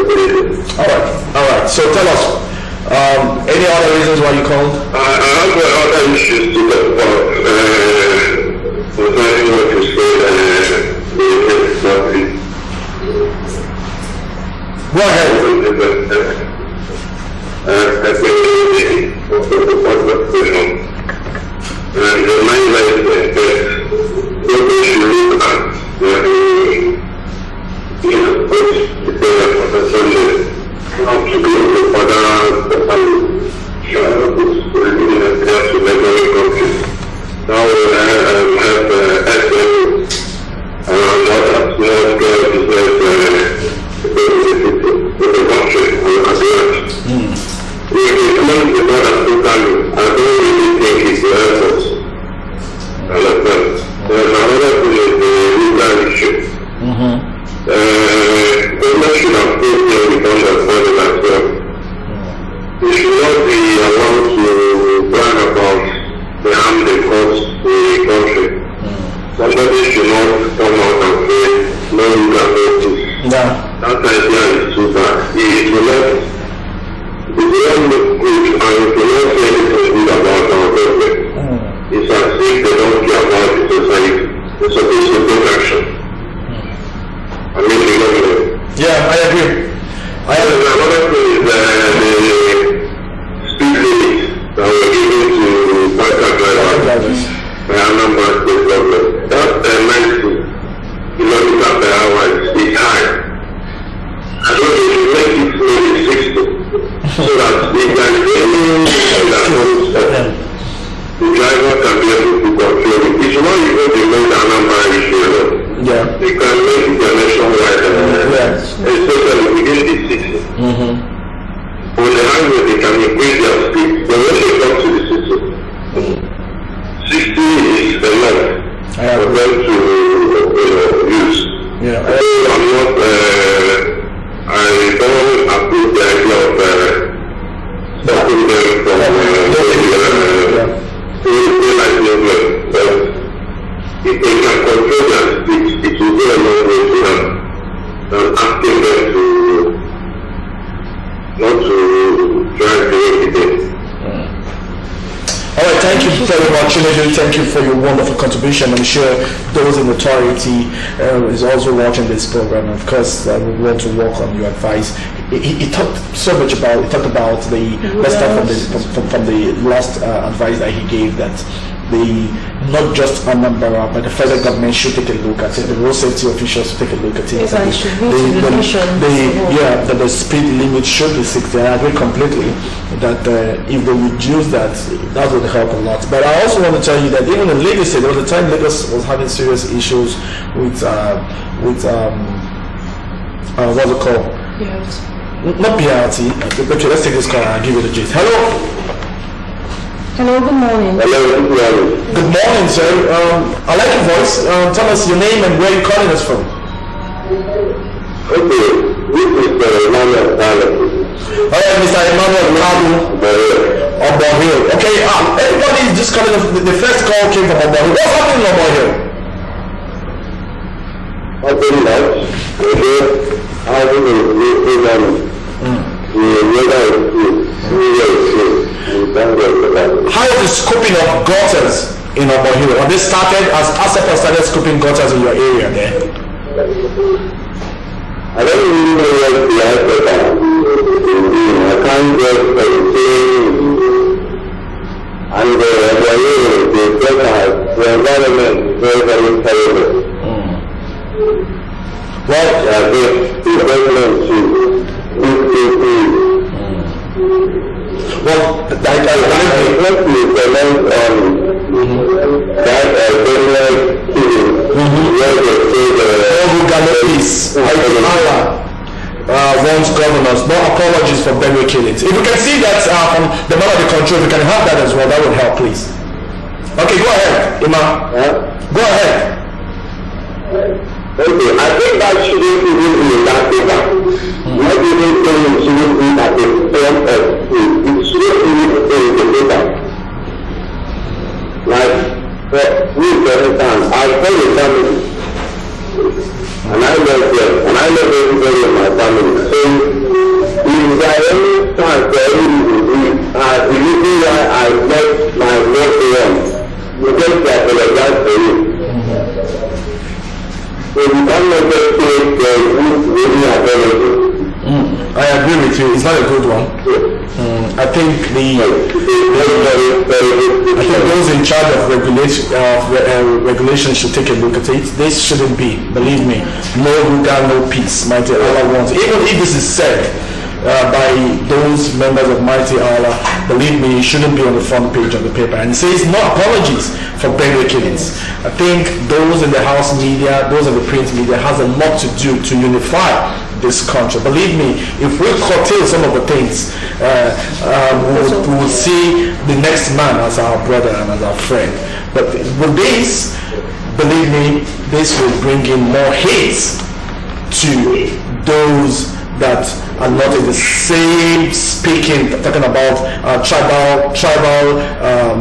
Alright. So tell us, any other reasons why you called? I have other issues to talk about. Concerning what you said, Go ahead. I think and the mind life what we should look at how to go to other now we have SM and other small scale business in the country I don't really think it's the effort. There's another thing is the legal issue. Government should have put the country further as well. They should not be allowed to brag about the harm they cause the country. Somebody should not come out and say, no, you can do this. That idea is too bad. It will not If you don't look good and if you don't say anything good about our government, it's as if they don't care about the society. They're supposed to take action. I mean, the government. Yeah, I agree. Another thing is the speed limit that were given to biker drivers by Anambra State government. That 90 kilometers per hour is high. I don't know if you make it maybe 60 so that they can the driver can be able to control it. It's not even the main Anambra issue alone. Yeah. They can make it a nationwide, especially within the city. On the highway, they can increase their speed, but when they come to the city, 60 is enough for them to use. Yeah. I'm not, I don't approve the idea of stopping them from daylight movement, but if they can control their speed, it will go a long way to them than asking them to not to drive the way they did. All right, thank you very much, Chinedu. Thank you for your wonderful contribution. I'm sure those in authority is also watching this program. Of course, we want to work on your advice. He talked so much about. He talked about the. Let's start from the last advice that he gave, that not just Anambra, but the federal government should take a look at it. The road safety officials should take a look at it. Yes, and should go to the nation. That the speed limit should be 60. I agree completely that if they reduce that, that would help a lot. But I also want to tell you that even in Lagos, there was a time Lagos was having serious issues with what's it called? Not BRT. Okay, let's take this call and I'll give you the gist. Hello. Hello, good morning. Hello, good morning. Good morning, sir. I like your voice. Tell us your name and where you're calling us from. Okay, this is Emmanuel Carlo. All right, Mr. Emmanuel Carlo. Obohill. Okay, everybody is just calling us. The first call came from Obohill. What's happening in Obohill? Nothing much. I think it's how is the scooping of gutters in Obohill? Have they started, as ASEPA started scooping gutters in your area there? I don't really know what the ASEPA I can't just say, and the environment is very, very terrible. Well, the government should well, I want to comment on that government where they say wants governors, no apologies for Benue killings. If you can see that from the man of the control, if you can have that as well, that would help, please. Okay, go ahead, Ima. Go ahead. Okay, I think that shouldn't even be in that paper. Not even saying it shouldn't be at the form of food. It shouldn't even be in the paper. Like, for instance, I call a family, and I love them, and I love everybody in my family. So, if there is any chance for any reason, the reason why I left my loved ones, you just apologize for it. So you cannot just say really apology. I agree with you. It's not a good one. I think those in charge of regulation should take a look at it. This shouldn't be, believe me, no Ruga, no peace. Mighty Allah wants. Even if this is said by those members of Mighty Allah, believe me, it shouldn't be on the front page of the paper. And it says no apologies for Benue killings. I think those in the house media, those in the print media, has a lot to do to unify this country. Believe me, if we curtail some of the things, we will see the next man as our brother and as our friend. But with this, believe me, this will bring in more hate to those that are not in the same speaking, talking about tribal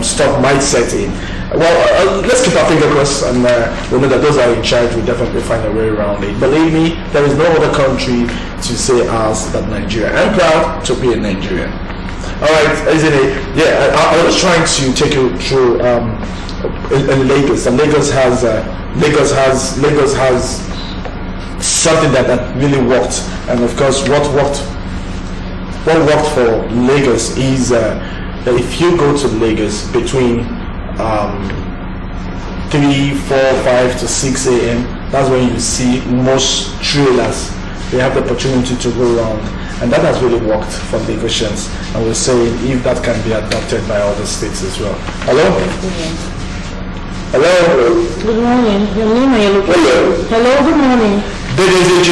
stuff might set in. Well, let's keep our finger crossed, and we know that those are in charge will definitely find a way around it. Believe me, there is no other country to say ours than Nigeria. I'm proud to be a Nigerian. All right, isn't it? Yeah, I was trying to take you through in Lagos, and Lagos has something that really worked, and of course, what worked for Lagos is that if you go to Lagos between 3, 4, 5 to 6 a.m., that's when you see most trailers. They have the opportunity to go around, and that has really worked for Lagosians. And we're saying if that can be adopted by other states as well. Hello? Hello? Good morning. Your name and your location. Hello, good morning. DDZG.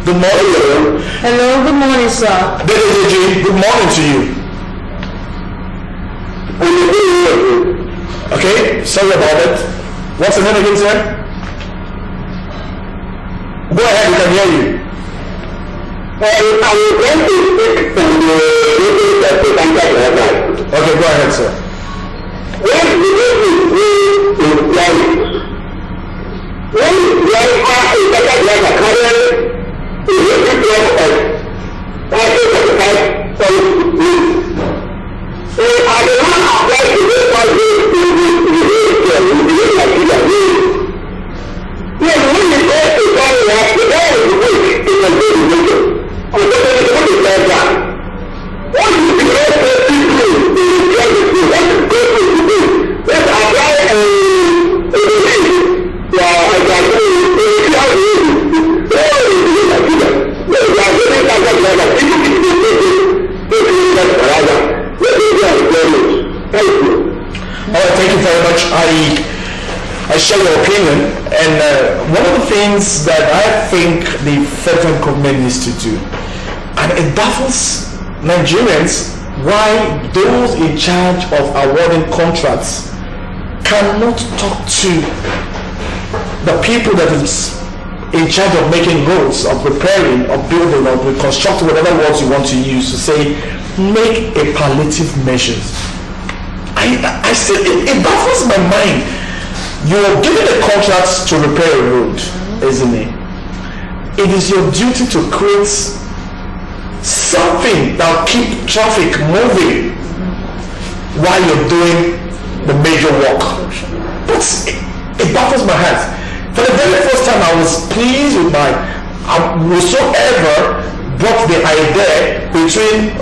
Good morning. Hello, good morning, sir. DDZG, good morning to you. Okay, sorry about it. What's the name again, sir? Go ahead, we can hear you. Okay, go ahead, sir. I share your opinion, and one of the things that I think the federal government needs to do, and it baffles Nigerians why those in charge of awarding contracts cannot talk to the people that is in charge of making roads, of repairing, of building, of reconstructing, whatever words you want to use, to say, make a palliative measures. I said, it baffles my mind. You're given a contract to repair a road, isn't it? It is your duty to create something that will keep traffic moving while you're doing the major work. But it baffles my heart. For the very first time, I was pleased with whosoever brought the idea between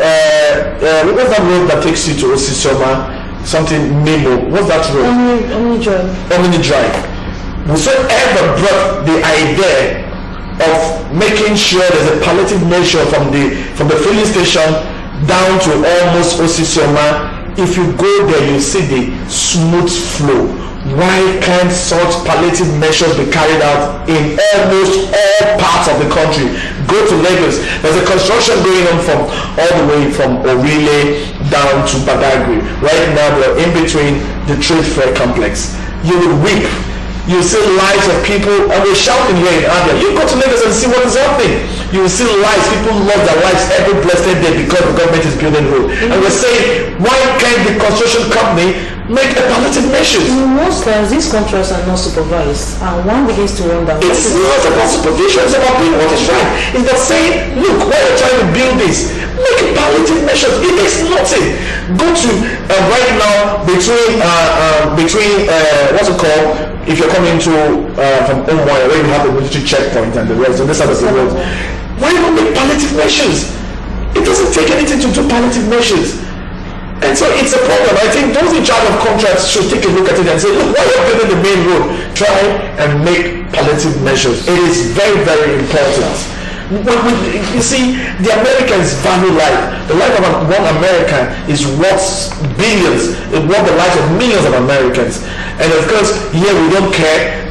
what was that road that takes you to Osisoma? Something Mimo. What's that road? Omni Drive. Whosoever brought the idea of making sure there's a palliative measure from the filling station down to almost Osisioma, if you go there, you see the smooth flow. Why can't such palliative measures be carried out in almost all parts of the country? Go to Lagos. There's a construction going on from all the way from Orile down to Badagry. Right now, we're in between the trade fair complex. You will weep. You see lives of people, and we're shouting here in Abia. You go to Lagos and see what is happening. You will see lives. People lose their lives every blessed day because the government is building road. And we're saying, why can't the construction company make a palliative measures? In most times, these contracts are not supervised, and one begins to wonder. It's not about supervision, it's about doing what is right. It's not saying, look, why are you trying to build this? Make a palliative measures. It takes nothing. Go to right now between what's it called? If you're coming to from Omoy, where you have the military checkpoint and the rest, and this side of the road, why not make palliative measures? It doesn't take anything to do palliative measures. And so it's a problem. I think those in charge of contracts should take a look at it and say, look, why are you building the main road? Try and make palliative measures. It is very, very important. You see, the Americans value life. The life of one American is worth billions. It's worth the lives of millions of Americans. And of course, here we don't care.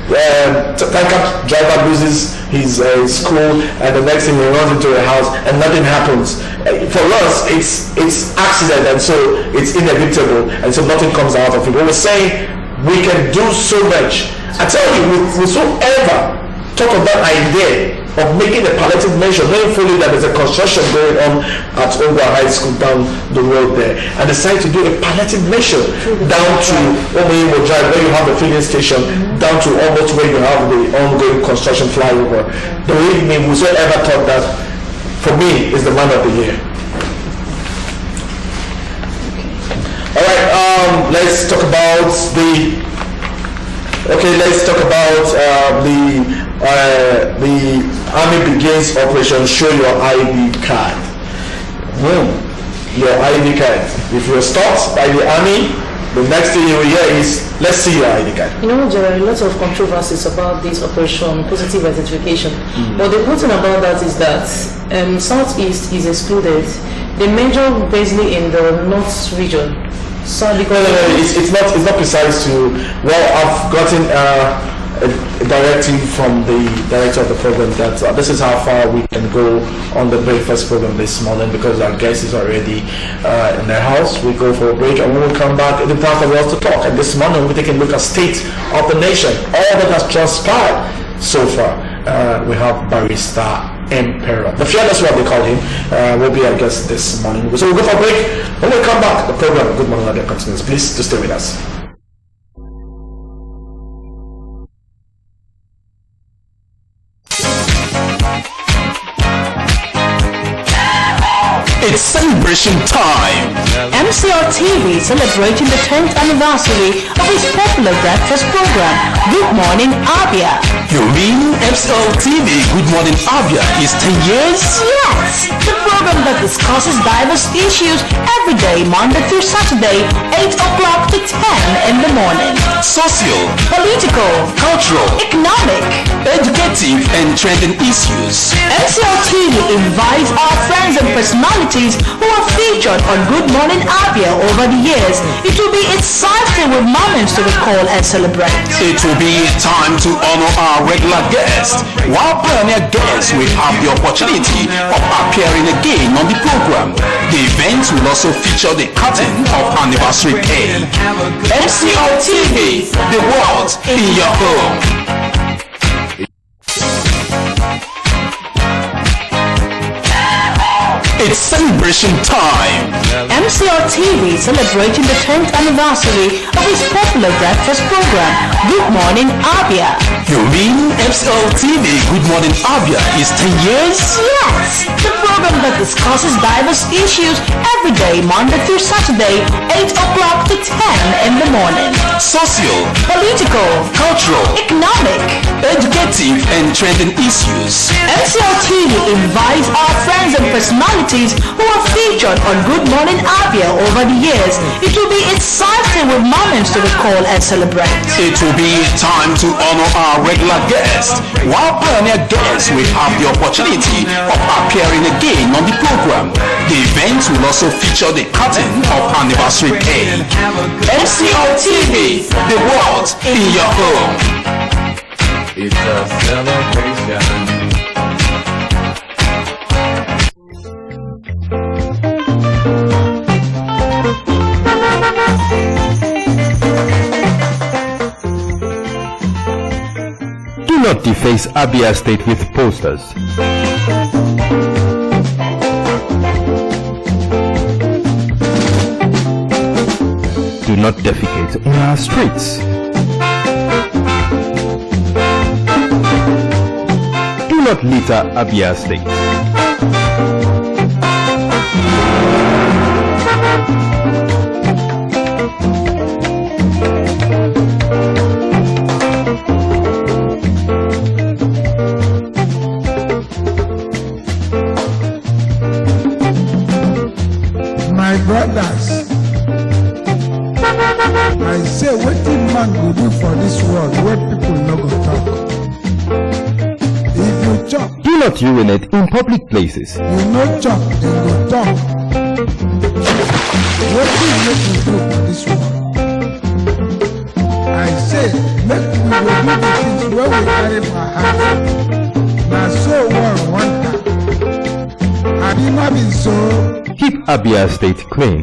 Tanker driver loses his school, and the next thing he runs into a house, and nothing happens. For us, it's accident, and so it's inevitable, and so nothing comes out of it. But we're saying we can do so much. I tell you, whosoever talk of that idea of making a palliative measure, knowing fully that there's a construction going on at Ogwa High School down the road there, and decided to do a palliative measure down to Omoyimo Drive, where you have the filling station, down to almost where you have the ongoing construction flyover. Believe me, whosoever thought that, for me, is the man of the year. All right, let's talk about the. Okay, let's talk about the Army begins Operation Show Your ID Card. Your ID card. If you're stopped by the Army, the next thing you will hear is, let's see your ID card. You know, there are lots of controversies about this operation, positive identification. But the good thing about that is that Southeast is excluded. They measure basically in the North region. So because it's not precise to. Well, I've gotten a directive from the director of the program that this is how far we can go on the breakfast program this morning, because our guest is already in their house. We go for a break, and when we come back, it's time for us to talk. And this morning we're taking a look at state of the nation, all that has transpired so far. We have Barrister Emperor, the fearless one they call him, will be our guest this morning. So we'll go for a break. When we come back, the program Good Morning Abia continues. Please to stay with us. It's celebration time! MCR TV celebrating the 10th anniversary of its popular breakfast program, Good Morning Abia. You mean MCR TV Good Morning Abia is 10 years? Yes! The program that discusses diverse issues every day, Monday through Saturday, 8 o'clock to 10 in the morning. Social, Political, cultural, economic, educative and trending issues. MCR TV invites our friends and personalities who are featured on Good Morning Abia over the years. It will be exciting with moments to recall and celebrate. It will be time to honor our regular guests, while pioneer guests will have the opportunity of appearing again on the program. The event will also feature the cutting of anniversary cake. MCR TV, the world in your home. It's celebration time! MCR TV celebrating the 10th anniversary of its popular breakfast program, Good Morning Abia. You mean MCR TV Good Morning Abia is 10 years? Yes! The program that discusses diverse issues every day, Monday through Saturday, 8 o'clock to 10 in the morning. Social, Political, cultural, economic, educative and trending issues. MCR TV invites our friends and personalities who are featured on Good Morning Abia over the years. It will be exciting with moments to recall and celebrate. It will be time to honor our regular guests, while pioneer guests will have the opportunity of appearing again on the program. The event will also feature the cutting of anniversary cake. MCR TV, the world in your home. It's a celebration. Do not deface Abia State with posters. Do not defecate on our streets. Do not litter Abia State. My brothers, I say wetin man go do for this world where people no go talk. If you chop, Do not urinate in public places. you no chop, dem go talk. Wetin make we do for this world? I say make we go do the things wey we carry for heart. Na so one want am. Abi no be so? Keep Abia State clean.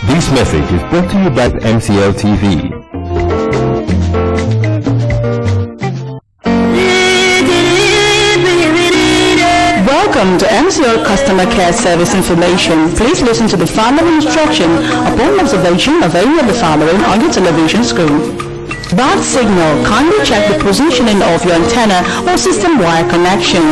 This message is brought to you by MCL TV. Welcome to MCR Customer Care Service Information. Please listen to the following instruction upon observation of any of the following on your television screen. Bad signal. Kindly check the positioning of your antenna or system wire connection.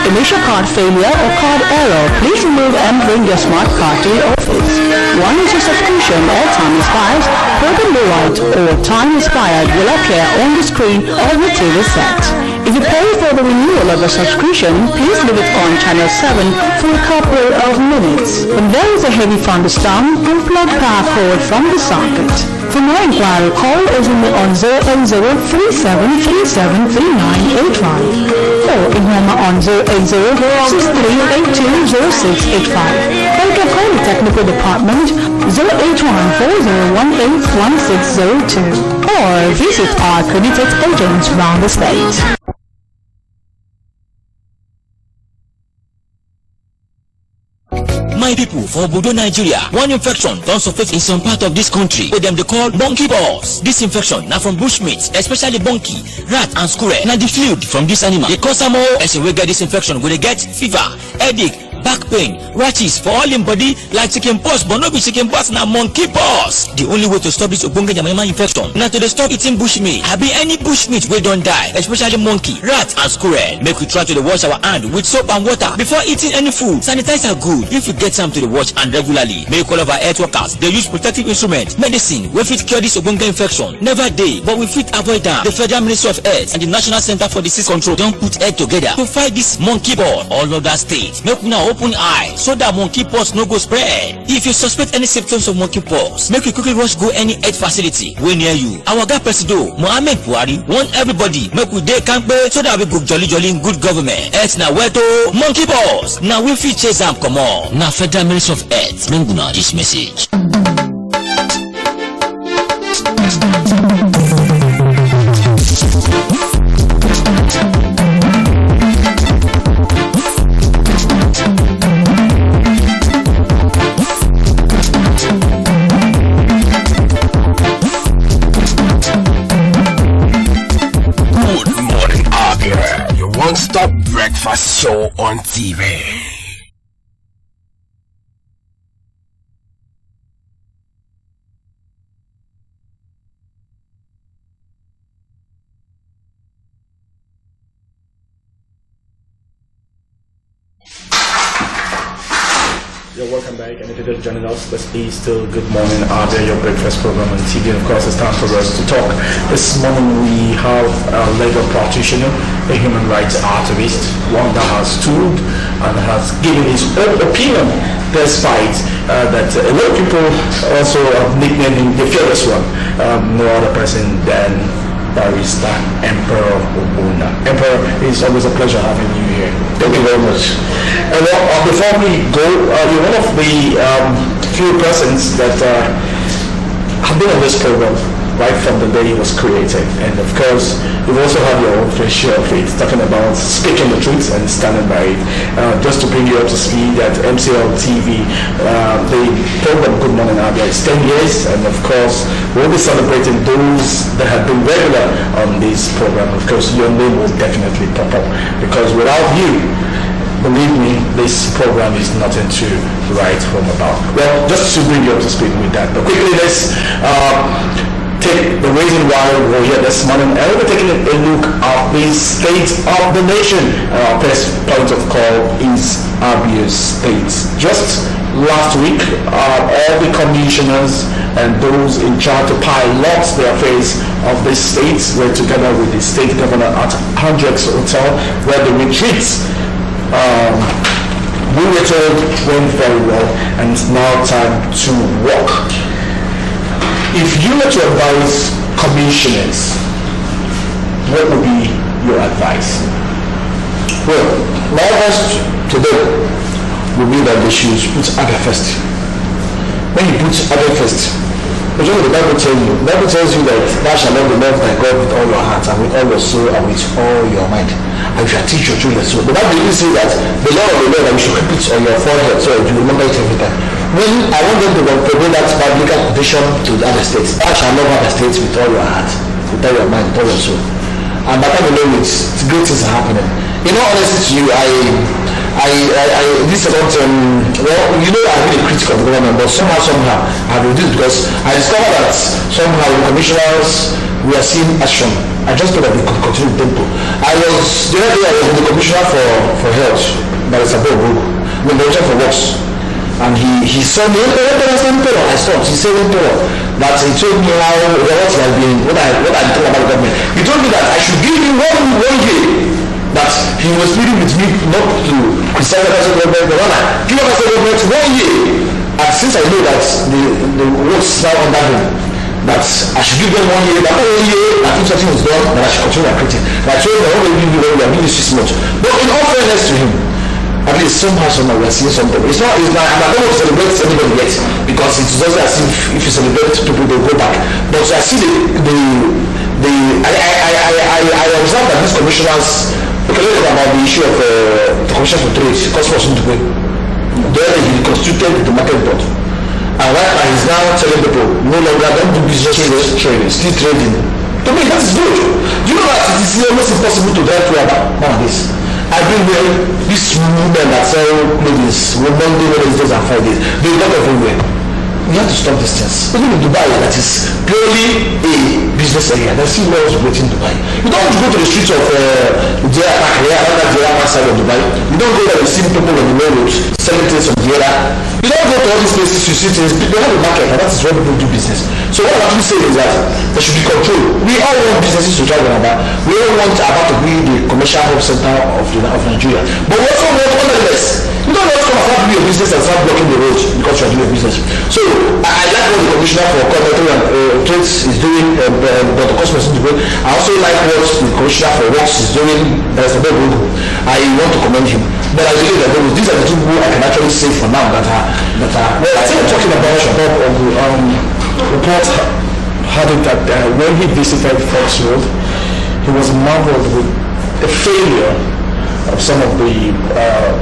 Initial card failure or card error. Please remove and bring your smart card to the office. Once your subscription or time expires, program the right or time expired will appear on the screen of your TV set. If you pay for the renewal of a subscription, please leave it on channel 7 for a couple of minutes. When there is a heavy thunderstorm, unplug power cord from the socket. For more inquiry, call Ozumi on 080-3737-3985 or Ihoma on 080-6382-0685. Or you can call the technical department 081-4018-1602 or visit our accredited agents around the state. My people for Obodo, Nigeria, one infection don surface in some part of this country wey dem dey call monkey pox. This infection na from bushmeat, especially monkey, rat and squirrel. Na the fluid from this animal dey cause am o. Person wey get this infection go dey get fever, headache, back pain, rashes for all im body like chicken pox, but no be chicken pox, na monkey pox. The only way to stop this ogbonge yamayama infection na to dey stop eating bushmeat abi any bushmeat wey don die, especially monkey, rat and squirrel. Make we try to dey wash our hand with soap and water before eating any food. Sanitizer good if you get am to dey wash hand regularly. Make all of our health workers dey use protective instrument, medicine wey fit cure this ogbonge infection. Never dey, but we fit avoid am. The Federal Ministry of Health and the National Center for Disease Control don put head together to fight this monkey pox all over state. Make una open eye so that monkey pox no go spread. If you suspect any symptoms of monkey pox, make you quickly rush go any health facility wey near you. Our Oga Presido Mohammed Buhari want everybody make we dey kampe so that we go jolly in good government. Health na weto, monkey pox na we fit chase am comot. Na Federal Ministry of Health bring una this message. One-stop breakfast show on TV. You're welcome back, and if you're just joining us, this is still Good Morning Abia, your breakfast program on TV, and of course it's time for us to talk. This morning we have a legal practitioner, a human rights activist, one that has stood and has given his own opinion, despite that a lot of people also have nicknamed him the fearless one, no other person than Barrister Emperor Obuna. Emperor, it's always a pleasure having you here. Thank you very much. And before we go, you're one of the few persons that have been on this program right from the day it was created. And of course, you've also had your own fair share of it, talking about speaking the truth and standing by it. Just to bring you up to speed, at MCL TV, the program Good Morning Abia is 10 years, and of course, we'll be celebrating those that have been regular on this program. Of course, your name will definitely pop up, because without you, believe me, this program is nothing to write home about. Well, just to bring you up to speed with that, but quickly, let's take the reason why we're here this morning, and we're taking a look at the state of the nation. Our first point of call is Abia State. Just last week, all the commissioners and those in charge to pilot the affairs of the state were together with the state governor at Hendricks Hotel, where the retreats we were told went very well, and it's now time to work. If you were to advise commissioners, what would be your advice? Well, my advice to them would be that they should put Abia first. When you put Abia first, that's what the Bible tells you. The Bible tells you that thou shalt love the Lord thy God with all your heart and with all your soul and with all your mind. And you shall teach your children so. The Bible even says that the law of the Lord, and you should keep it on your forehead so that you remember it every time. When I want them to bring that biblical quotation to the other states, thou shalt love other states with all your heart, with all your mind, with all your soul. And by the time you know it, great things are happening. In all honesty to you, I this is not, well, you know, I've been a critic of the government, but somehow, I've reduced because I discovered that somehow the commissioners, we are seeing action. I just thought that we could continue the tempo. The other day I was with the commissioner for health, that is above Google, the commissioner for works. And he saw me, I stopped. He said that he told me how what he has been, what I thought about the government. He told me that I should give him one year. That he was pleading with me not to criticize the government, but rather give us the government 1 year. And since I know that the works now under him, that I should give them 1 year, that 1 year, and if something is done, then I should continue acting. And I told him I won't give you when we are doing 6 months. But in all fairness to him, at least somehow we are seeing something. It's not, and I don't want to celebrate anybody yet, because it's just as if you celebrate people, they go back. But I see I observe that these commissioners, because about the issue of the Commission for Trade, Cosmos into way. There he constituted the market board. And right now he's now telling people no longer don't do business trading, still trading. To me that is good. Do you know that it is almost impossible to drive through about nowadays? I bring there these women that sell clothes on Monday, Wednesdays and Fridays. They got everywhere. We have to stop this things. Even in Dubai, that is purely a business area. There's still laws waiting in Dubai. You don't want to go to the streets of Jera side of Dubai. You don't go there to see people on the main roads selling things from Jera. You don't go to all these places, you see things. They have a market, and that is where people do business. So what I'm actually saying is that there should be control. We all want businesses to thrive in Abia. We all want Abia to be the commercial hub center of Nigeria. But we also want honestness. You don't want to come and do a business and start blocking the roads because you are doing a business. So I like what the Commissioner for Commerce and Trade is doing, but the Cosmos is doing. I also like what the Commissioner for Works is doing. I want to commend him. But I believe that these are the two people I can actually say for now that are well, I think talking about the report had it that when he visited Fox Road, he was marveled with the failure of some of the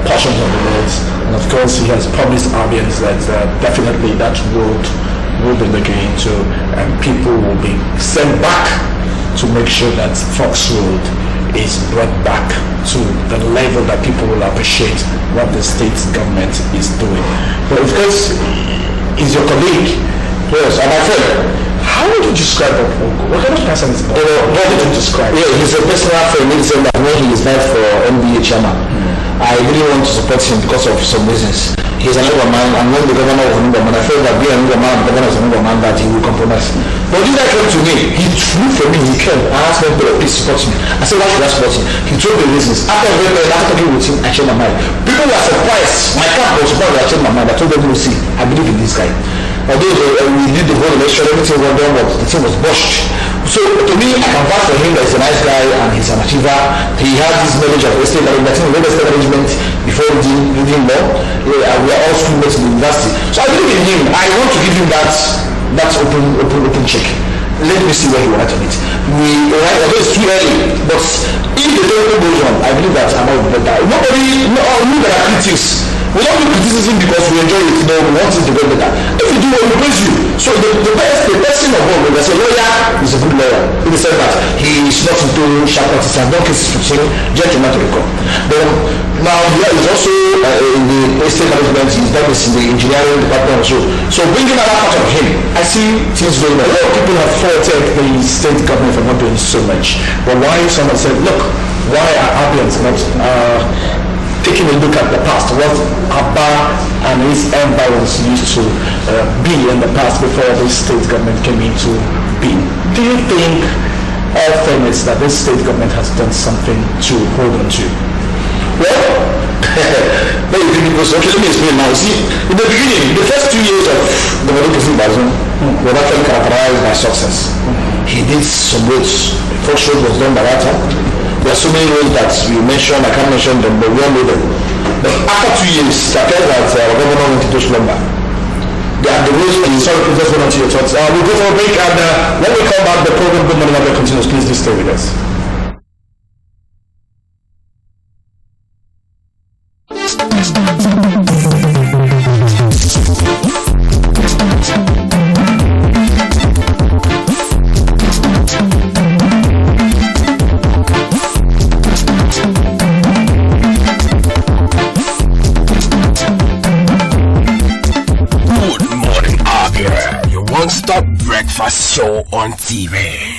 portions of the roads, and of course he has promised Abians that definitely that road will be looking into, and people will be sent back to make sure that Fox Road is brought back to the level that people will appreciate what the state government is doing. But of course, he's your colleague, yes, and my friend. How would you describe Ogo? What kind of person is Ogo? What would you describe? Yeah, he's a personal friend. He said that when he is not for NBA chairman, I really want to support him because of some reasons. He's a number man, and when the governor was a number man, I felt that being a number man, the governor is a number man, that he will compromise. But this guy came to me, he flew for me, he came and asked me, please support me. I said, why should I support him? He told me the reasons. After talking with him, I changed my mind. People were surprised. My camp was surprised that I changed my mind. I told them, see, I believe in this guy. Although we did the whole election, everything was done, but the thing was botched. So to me, I can vouch for him that he's a nice guy and he's an achiever. He has this knowledge of estate management. I think we read estate management before reading law. We are all students in the university. So I believe in him. I want to give him that open check. Let me see where he will write on it. Although it's too early, but if the tempo goes on, I believe that I'm not better. Nobody, there are critics. We don't do criticism because we enjoy it. No, we want it to get better. If you do well, we praise you. So the person of all, when there's a lawyer, is a good lawyer. In the sense that he is not into sharp practice and don't cases for saying, gentleman to the court. But now here is also in the estate management, he's not in the engineering department also. So bringing another part of him, I see things very well. A lot of people have faulted the state government for not doing so much. But why someone said, look, why are Abians not taking a look at the past, what Abba and his environs used to be in the past before the state government came into being. Do you think, all fairness, that this state government has done something to hold on to? Well, let me explain now. See, in the beginning, the first 2 years of the democracy were actually characterized by success. He did some roads. The first road was done by that time. There are so many roads that you mentioned, I can't mention them, but we all know them. But after 2 years, it appears that our governor went into slumber. The roads, sorry, please just hold on to your thoughts. We'll go for a break, and when we come back, the program Good Morning Abia continues. Please do stay with us. show on TV.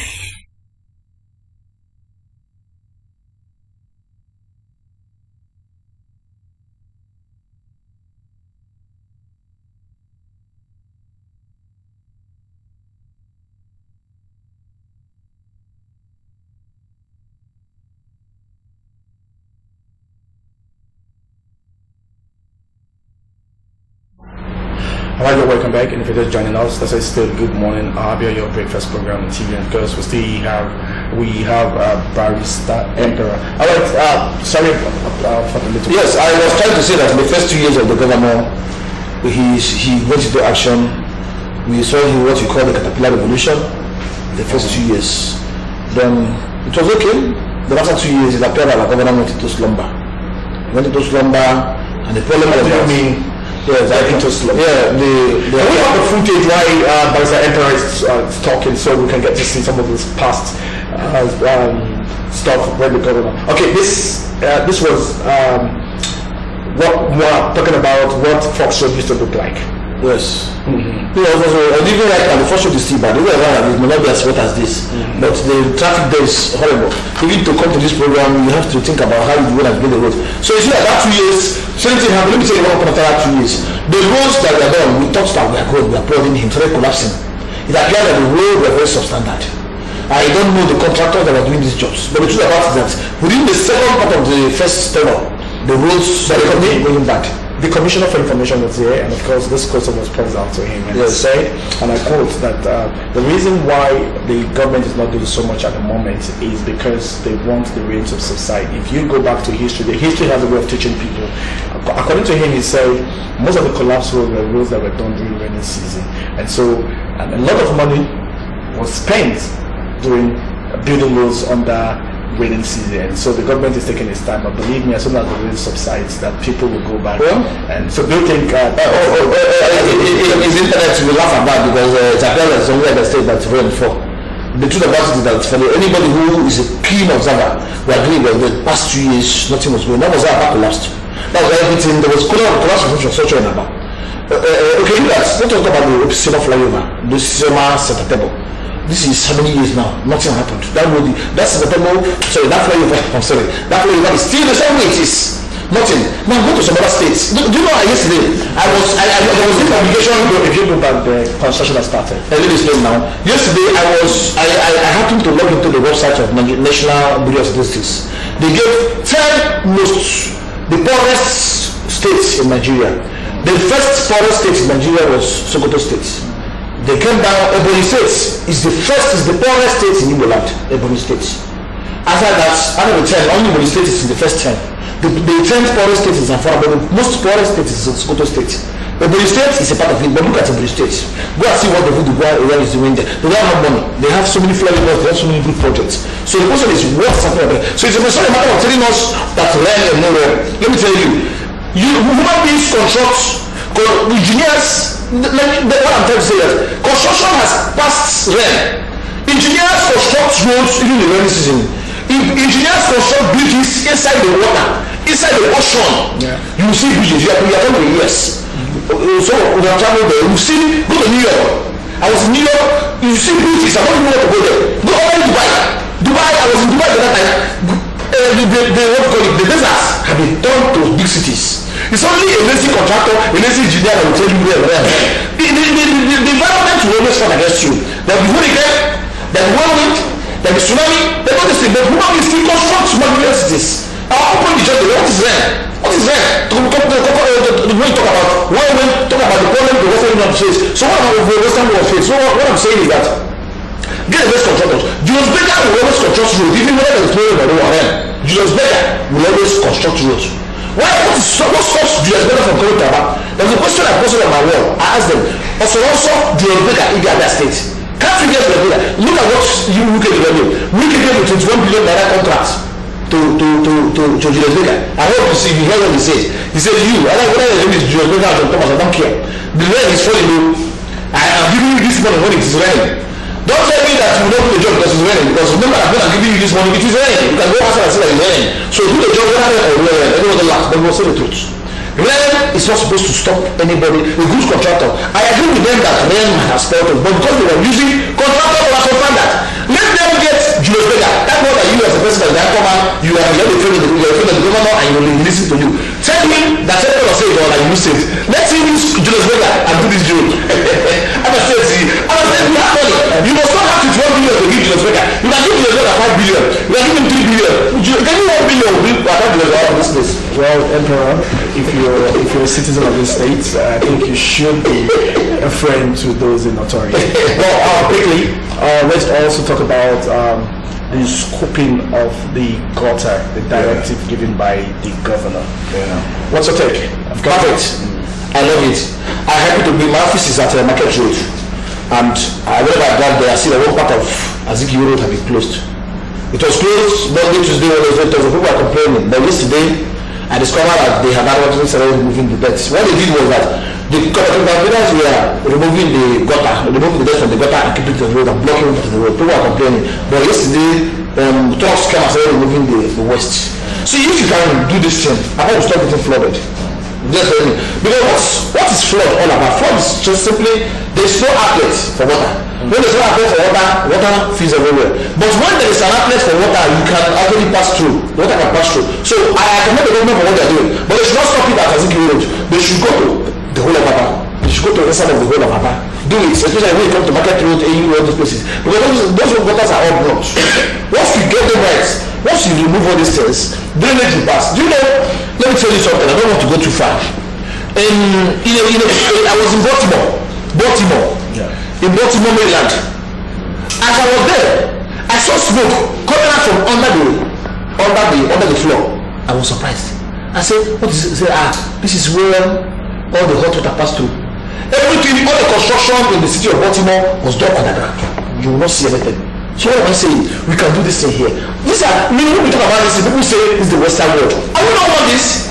Alright, welcome back, and if you're just joining us, that's still good morning. Abia, your breakfast program on TV, and of course we have Barrister Emperor. Alright, sorry for the little. Yes, I was trying to say that in the first 2 years of the governor, he went into action. We saw him what we call the caterpillar revolution. The first 2 years, then it was okay. Then after 2 years, it appeared that our governor went into slumber. He went into slumber, and the problem was that. Yes, I think so. Yeah, we have the footage while Barrister Emperor is talking, so we can get to see some of his past stuff when the governor. Okay, this was what we're talking about. What Fox Show used to look like. Yes. Mm-hmm. Even right now, the first show is still bad. Even around it may not be as wet as this, but the traffic there is horrible. Even to come to this program, you have to think about how you will navigate the road. So you see that 2 years, same thing happened. Let me say one upon after 2 years. The roads that were done, we thought that we are good, we are pouring him, started collapsing. It appeared that the road were very substandard. I don't know the contractors that were doing these jobs, but the truth about it is that within the second part of the first tenor, the roads started going bad. The Commissioner for Information was here, and of course this question was posed out to him, and he said, and I quote, that the reason why the government is not doing so much at the moment is because they want the rain to subside. If you go back to history, the history has a way of teaching people. According to him, he said most of the collapse roads were roads that were done during rainy season, and so a lot of money was spent during building roads under rainy season. So the government is taking its time, but believe me, as soon as the rain subsides, that people will go back. And so do you think it's internet we laugh about because it's apparent somewhere in the state that rain fall. The truth about it is that for anybody who is a keen observer, we agree that the past 2 years nothing was going. That was how Abba collapsed. That was everything. There was collapse of infrastructure in Abba. Okay, look at, let's talk about the Sema flyover, the Sema center table. This is how many years now? Nothing happened. That flyover is still the same way it is. Nothing. Now go to some other states. Do you know yesterday there was this publication. If you go back, the construction has started. Let me explain now. Yesterday I happened to log into the website of National Bureau of Statistics. They gave 10 the poorest states in Nigeria. The first poorest state in Nigeria was Sokoto State. They came down. Ebonyi State is the poorest state in Igbo land. Ebonyi State. After that, out of the 10, only Ebonyi State is in the first 10. The 10th poorest state is Zamfara, but the most poorest state is Sokoto State. Ebonyi State is a part of it, but look at Ebonyi State. Go and see what the Voodoo is doing there. They don't have money. They have so many flyovers. They have so many good projects. So the question is, what's happening there? So it's a matter of telling us that rain and no rain. Let me tell you, human beings construct, engineers. What I'm trying to say is, construction has passed rain. Engineers construct roads even in the rainy season. Engineers construct bridges inside the water, inside the ocean. Yeah. You will see bridges. We are talking years. So we are traveling there. You see, go to New York. I was in New York. You see bridges. I don't even want to go there. Go over to Dubai. I was in Dubai at that time. The deserts have been turned to big cities. It's only a lazy contractor, a lazy engineer that will tell you where. The environment will always fight against you. There will be hurricane, there will be whirlwind, there will be tsunami, there will be this, but human beings still construct small universities. Our open the job, what is rain? What is rain? When we talk about whirlwind, talk about the problem the Western world face. So what about the Western world face? So what I'm saying is that get the best contractors. Julius Berger will always construct roads, even when there is no rain. Julius Berger will always construct roads. What stops Julius Berger from coming to Abba? There was a question I posted on my wall. I asked them, also Julius Berger in the Abia state. Can't you get Julius Berger? Look at what UK gave him. UK gave him 21 billion naira contract to Julius Berger. I hope you see, you hear what he said. He said, I don't know whether it is Julius Berger or John Thomas, I don't care. The rain is falling low. I am giving you this money when it is raining. Don't tell me that you don't do the job because it's raining, because remember I'm going to give you this money, it is raining. You can go outside and say that it's raining. So do the job whether rain or rain. Everyone will laugh, but we'll say the truth. Rain is not supposed to stop anybody. A good contractor. I agree with them that REM has failed us, but because they were using contractors for standard, let them get Julius Berger. That's not that you as a person as an anchorman, you are the friend of the governor and you will listen to you. Tell him that everyone will say it or like you said. Let's see use Julius Berger and do this job. I'm a state you have money. You must not have to 12 billion to give Julius Berger. You can give Julius Berger 5 billion. You can give him 3 billion. Can you 1 billion will attack Julius Berger in this place? Well, Emperor, if you're a citizen of this state, I think you should be a friend to those in authority. Well, quickly, let's also talk about the scoping of the gutter, the directive given by the governor. What's your take? Perfect. I love it. I'm happy to be. My office is at Market Road, and I whenever I got there, I see the whole part of Aziki Road had been closed. It was closed Monday, Tuesday, Wednesday, Thursday. People were complaining, but yesterday I discovered that they had already started removing the beds. What they did was that the caterpillars were removing the gutter, removing the beds from the gutter and keeping it to the road and blocking it to the road. People were complaining, but yesterday trucks came and started removing the waste. So if you can do this thing, I want to stop getting flooded. Just tell me, because what is flood all about? Flood is just simply there's no outlet for water. When there's no outlet for water, water feeds everywhere. But when there is an outlet for water, you can actually pass through. Water can pass through. So I commend the government for what they're doing, but they should not stop it at Aziki Road. They should go to the whole of Abia. They should go to the side of the whole of Abia. Do it, especially when you come to Market Road, AU, all those places. Because those waters are all blocked. Once you get them right, once you remove all these things, drainage will pass. Do you know? Let me tell you something. I don't want to go too far. I was in Baltimore. In Baltimore, Maryland. As I was there, I saw smoke coming out from under the floor. I was surprised. I said, "What is it?" He said, this is where all the hot water passed through. Everything, all the construction in the city of Baltimore was done underground. You will not see anything. So what am I saying? We can do this thing here. These are when we talk about this, people say it's the Western world. I don't know about this.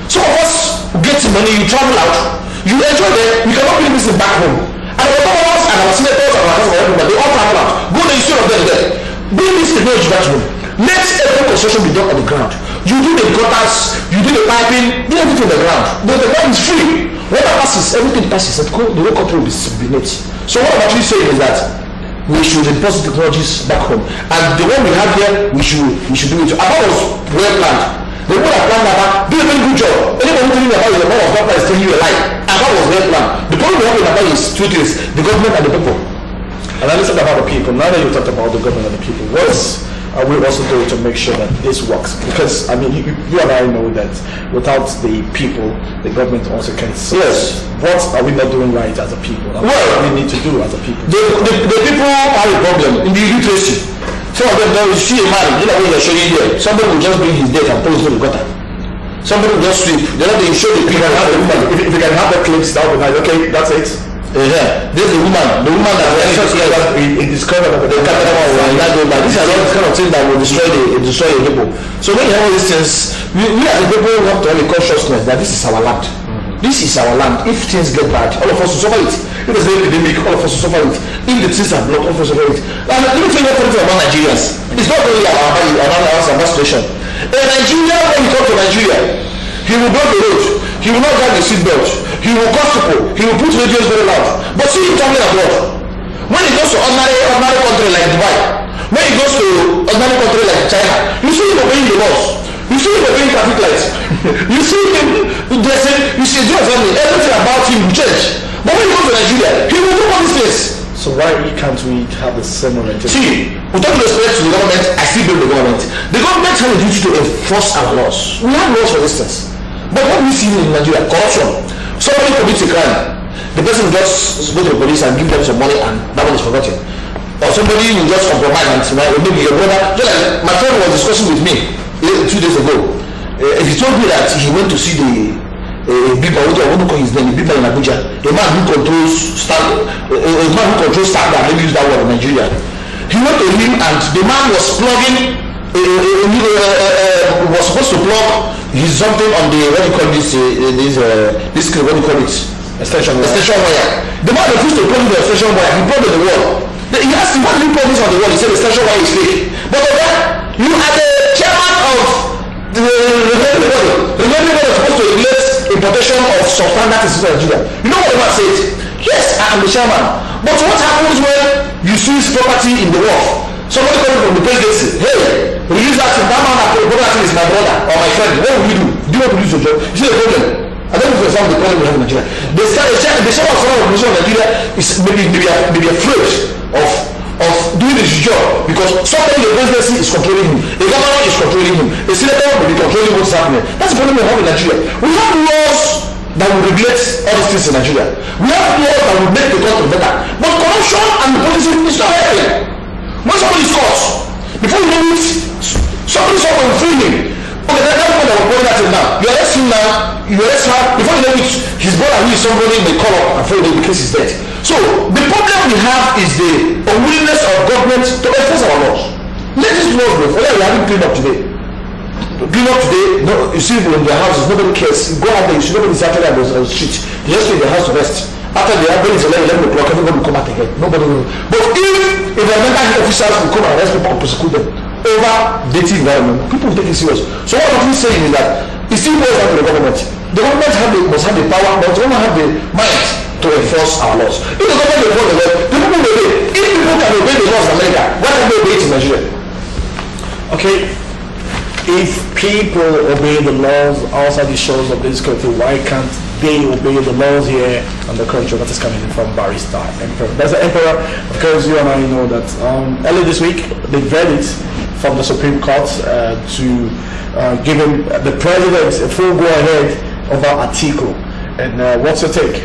Some of us get money, you travel out, you enjoy them, we cannot bring this back home. And our governors and our senators and our husbands, they all travel out. Go there instead of them there. Bring this in the back home. Let every construction be done on the ground. You do the gutters, you do the piping, do everything on the ground. The ground is free. Water passes, everything passes. The whole country will be subordinate. So what I'm actually saying is that we should impose technologies back home. And the one we have here, we should do it. Abba was well planned. The people that planned Abba do a very good job. Anyone who telling you about the man of God is telling you a lie. Abba was well planned. The problem we have in Abba is two things: the government and the people. And then let's talk about the people. Now that you talked about the government and the people, what are we also doing to make sure that this works? Because I mean, you and I know that without the people, the government also can't. Yes. What are we not doing right as a people? And what do we need to do as a people? The people have a problem in the illiteracy. Some of them, you see a man, you know when you're showing here, somebody will just bring his debt and put it in the gutter. Somebody will just sweep. The other day you show the people have the woman. If you can have the clips, that would be nice. Okay, that's it. Yeah, there's the woman that it discovered that the capital. These are all the kind of things that will destroy the people. So when you have all these things, we as a people have to have a consciousness that this is our land. This is our land. If things get bad, all of us will suffer it. If there's an epidemic, all of us will suffer it. If the trees are blocked, all of us will suffer it. And let me tell you something about Nigerians. It's not only our situation. In Nigeria, when you come to Nigeria, he will block the road. He will not drive the seatbelt. He will curse people. He will put radios very loud. But see him traveling abroad. When he goes to ordinary country like Dubai, when he goes to ordinary country like China, you see him obeying the laws. You see him obeying traffic lights. You see him dressing. You see everything about him will change. But when he goes to Nigeria, he will do all these things. So why can't we have the same orientation? See, with all respect to the government, I still blame the government. The government has a duty to enforce our laws. We have laws for instance. But what we see in Nigeria, corruption. Somebody commits a crime. The person just go to the police and give them some money and that one is forgotten. Or somebody will just compromise and maybe your brother, just like my friend was discussing with me 2 days ago. He told me that he went to see a big man, I want to call his name, a big man in Abuja, a man who controls staff that maybe use that word in Nigeria. He went to him and the man was plugging, was supposed to plug his something on the, what do you call this screen, what do you call it? Extension wire. The man refused to plug the extension wire, he plugged in the wall. He asked him, why did you plug this on the wall? He said the extension wire is fake. But you are the chairman of the revenue board is supposed to regulate importation of substandard in Nigeria. You know what the man said? Yes, I am the chairman. But what happens when you seize property in the wharf? Somebody coming from the presidency, hey, release that thing, that man that is my brother or my friend. What will you do? Do you want to lose your job? You see the problem? I don't know if it's the problem we have in Nigeria. The chairman of some organization in Nigeria is maybe afraid of doing his job because somebody in the presidency is controlling him, a governor is controlling him, a senator will be controlling what's happening. That's the problem we have in Nigeria. We have laws that will regulate all these things in Nigeria. We have laws that will make the country better. But corruption and nepotism is not helping. When somebody is caught, before you know it, somebody will free him. Okay, that's what I will point that in now. You arrest him now, you arrest her, before you know it, his brother who is somebody may call up and follow the case is dead. So the problem we have is the unwillingness of government to enforce our laws. Let these laws be. We are having clean up today. Clean up today, no, you see people in their houses, nobody cares. Go out there, you see nobody is actually on the street. They just leave their house to rest. After they have been 11 o'clock, everybody will come out again. Nobody will. But if environmental health officers will come and arrest people and prosecute them over dirty environment, people will take it serious. So what I'm saying is that it still boils down to the government. The government must have the power, but they don't have the mind to enforce our laws. If the government will enforce the laws, people will obey. If people can obey the laws in America, why can't they obey it in Nigeria? Okay. If people obey the laws outside the shores of this country, why can't they obey the laws here on the country? That is coming in from Barrister Emperor. That's the Emperor, because you and I know that earlier this week, the verdict from the Supreme Court to give him, the president, a full go-ahead over Atiku. And what's your take?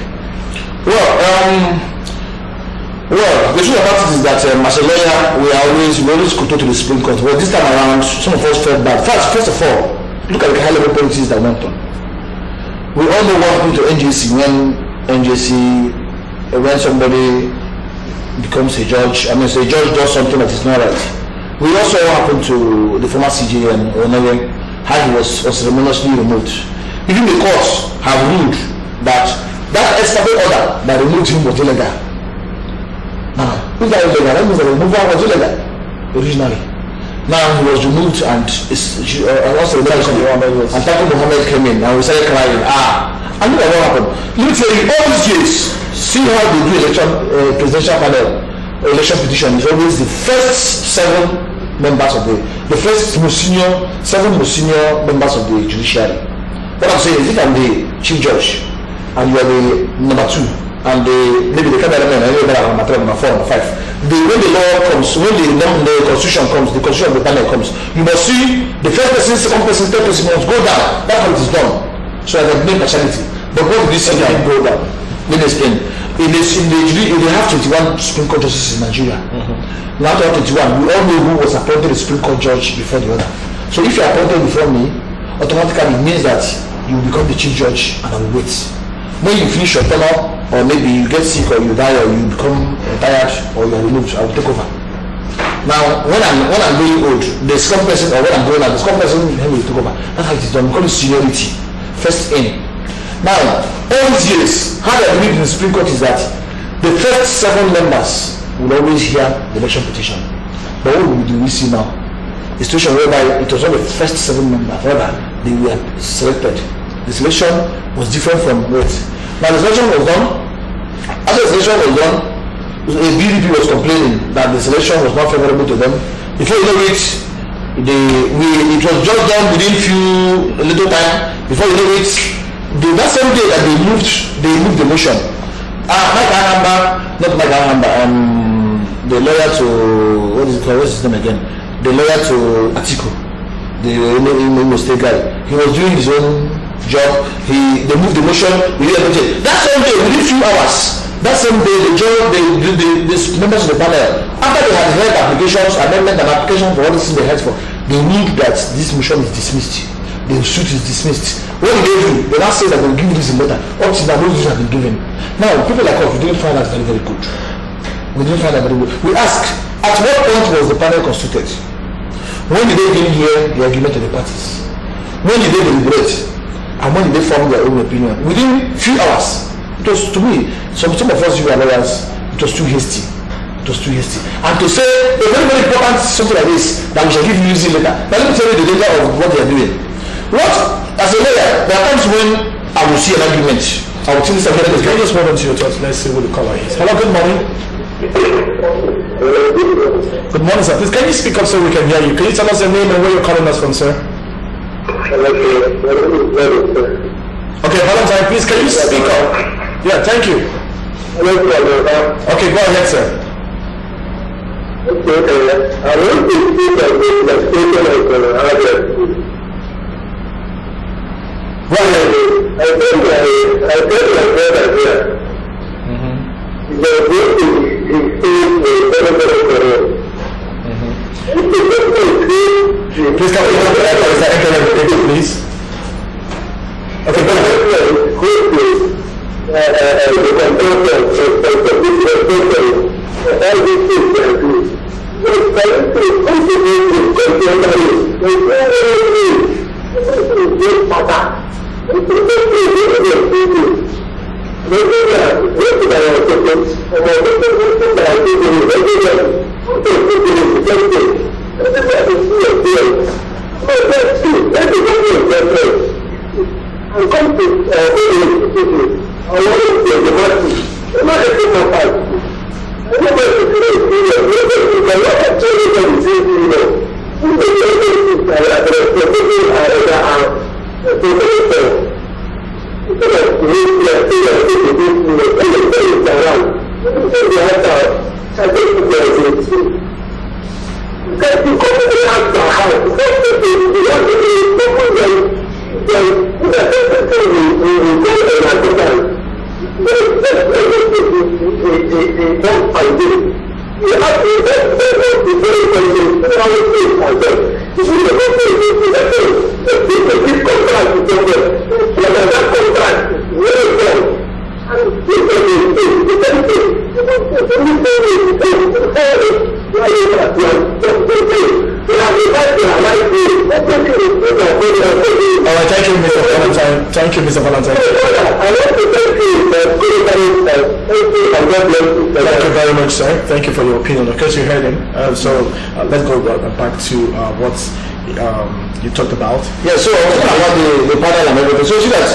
Well, the truth about it is that as a lawyer, we always go to the Supreme Court. But this time around, some of us felt bad. First of all, look at the high-level politics that went on. We all know what happened to NJC when somebody becomes a judge. I mean, so a judge does something that is not right. We also happened to the former CJ and Onere, how he was ceremoniously removed. Even the courts have ruled that established order that removed him was illegal. Now, if that is illegal, that means the removal was illegal originally. Now he was removed and also and Taco Mohammed came in and we started crying. And look at what happened. Let me tell you, all these years, see how they do election, presidential panel, election petition is always the first 7 members of the seven most senior members of the judiciary. What I'm saying is, if I'm the chief judge and you are the number 2. And maybe the cameraman and number 3, number 4, number 5. When the law comes, when the constitution comes, the constitution of the panel comes, you must see the first person, second person, third person must go down. That's how it is done. So I can blame partiality. But what did this say that go down? Let me explain. They have 21 Supreme Court justices in Nigeria. Now to have 21, we all know who was appointed the Supreme Court judge before the other. So if you are appointed before me, automatically it means that you will become the chief judge and I will wait. When you finish your tenure, or maybe you get sick or you die or you become retired or you are removed, I will take over. Now, when I'm going old, the second person, or when I'm going out, the second person will take over. That's how it is done. We call it seniority. First in. Now, all these years, how they believe in the Supreme Court is that the first 7 members will always hear the election petition. But what do we see now? A situation whereby it was not the first 7 members, rather they were selected. The selection was different from what? Now the selection was done. After the selection was done, a BDP was complaining that the selection was not favorable to them. Before you know it, it was just done within a little time. Before you know it, that same day that they moved the motion. Mike Ahamba, not Mike Ahamba, the lawyer to what's his name again? The lawyer to Atiku, the Imo State guy. He was doing his own job. They moved the motion. That same day, within few hours, that same day, the members of the panel, after they had heard applications, amendment and application for all the things they had for, they knew that this motion is dismissed. The suit is dismissed. What did they do? They now say that they will give this letter. Up to now, those things have been given. Now, people like us, we didn't find that very, very good. We ask, at what point was the panel constituted? When did they bring here the argument of the parties? When did they deliberate? And when did they form their own opinion? Within few hours. It was, to me, some of us who are lawyers, it was too hasty. And to say a very, very important something like this, that we shall give you easy later. Now let me tell you the danger of what they are doing. As a lawyer, there are times when I will see an argument. I will see this argument. Can you just hold on to your thoughts? Let's see who the caller is. Hello, good morning. Good morning, sir. Please, can you speak up so we can hear you? Can you tell us your name and where you're calling us from, sir? Okay, Valentine, please, can you speak up? Yeah, thank you. Okay, go ahead, sir. I want to speak about the station of Abia. I tell my brother here. The vote is staying for Please come in, please. Okay, go ahead. Thank you, Mr. Valentine. I want to thank you Thank you very much, sir. Thank you for your opinion. Of course, you heard him. Let's go back to what you talked about. Yeah, so I was talking about the panel and everything. So you see that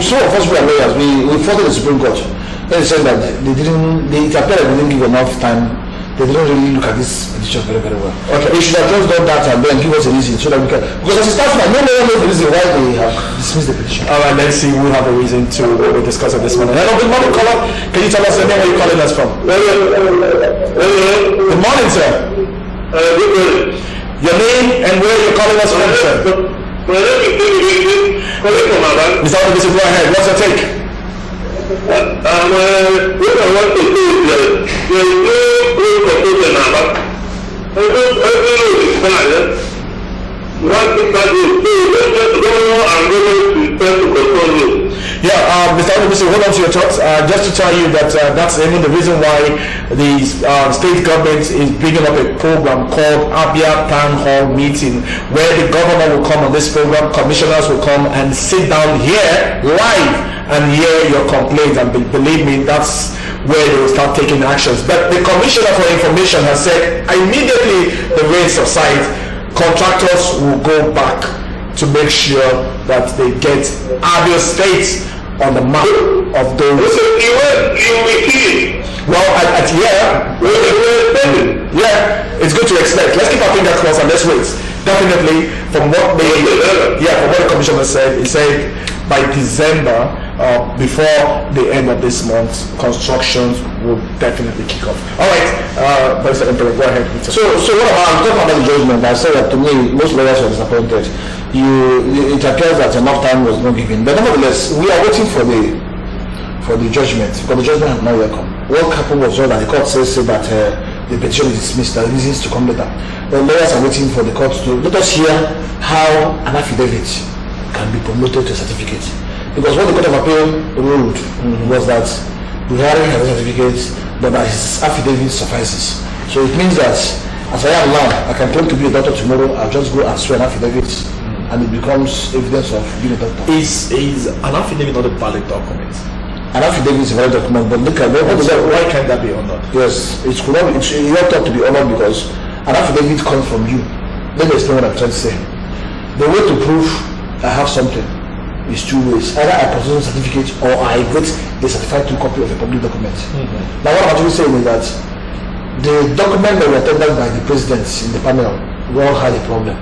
some of us were lawyers, we fought in the Supreme Court. They said that it appeared they didn't give enough time. They didn't really look at this edition very, very well. Okay. They should have just done that and then give us a reason so that we can. Because as it starts now, no one knows the reason why they have dismissed the petition. All right, let's see. We'll have a reason to discuss it this morning. Hello, good morning, caller. Can you tell us the name where you're calling us from? Good morning, sir. Good morning. Your name and where you're calling us from, sir? My name is David, calling from Abia. Mr. Odebisi, go ahead. What's your take? What I want to say is that there is no room for people in Abia. Every road is fine. One thing that is governor and government to try to control roads. Yeah, Mr. Odebisi, hold on to your thoughts. Just to tell you that that's even the reason why the state government is bringing up a program called Abia Town Hall Meeting, where the governor will come on this program, commissioners will come and sit down here live and hear your complaints, and believe me, that's where they will start taking actions. But the Commissioner for Information has said immediately the rain subsides, contractors will go back to make sure that they get Abia State on the map of those. Well, it's good to expect. Let's keep our fingers crossed and let's wait. Definitely, from what the Commissioner said, he said by December, before the end of this month, construction will definitely kick off. All right, Barrister Emperor, go ahead. So what about, I'm talking about the judgment. I said that to me, most lawyers were disappointed. It appears that enough time was not given. But nevertheless, we are waiting for the judgment, because the judgment has not yet come. What happened was that the court says that the petition is dismissed, there are reasons to come later. The lawyers are waiting for the court to let us hear how an affidavit can be promoted to a certificate. Because what the Court of Appeal ruled was that Buhari has a certificate, but that his affidavit suffices. So it means that as I am now, I can claim to be a doctor tomorrow, I'll just go and swear an affidavit and it becomes evidence of being a doctor. Is an affidavit not a valid document? An affidavit is a valid document, but look at why can't that be honored? Yes, it's not to be honored because an affidavit comes from you. Let me explain what I'm trying to say. The way to prove I have something is two ways. Either I possess a certificate or I get a certified true copy of a public document. Now what I'm actually saying is that the document that were tendered by the presidents in the panel, we all had a problem.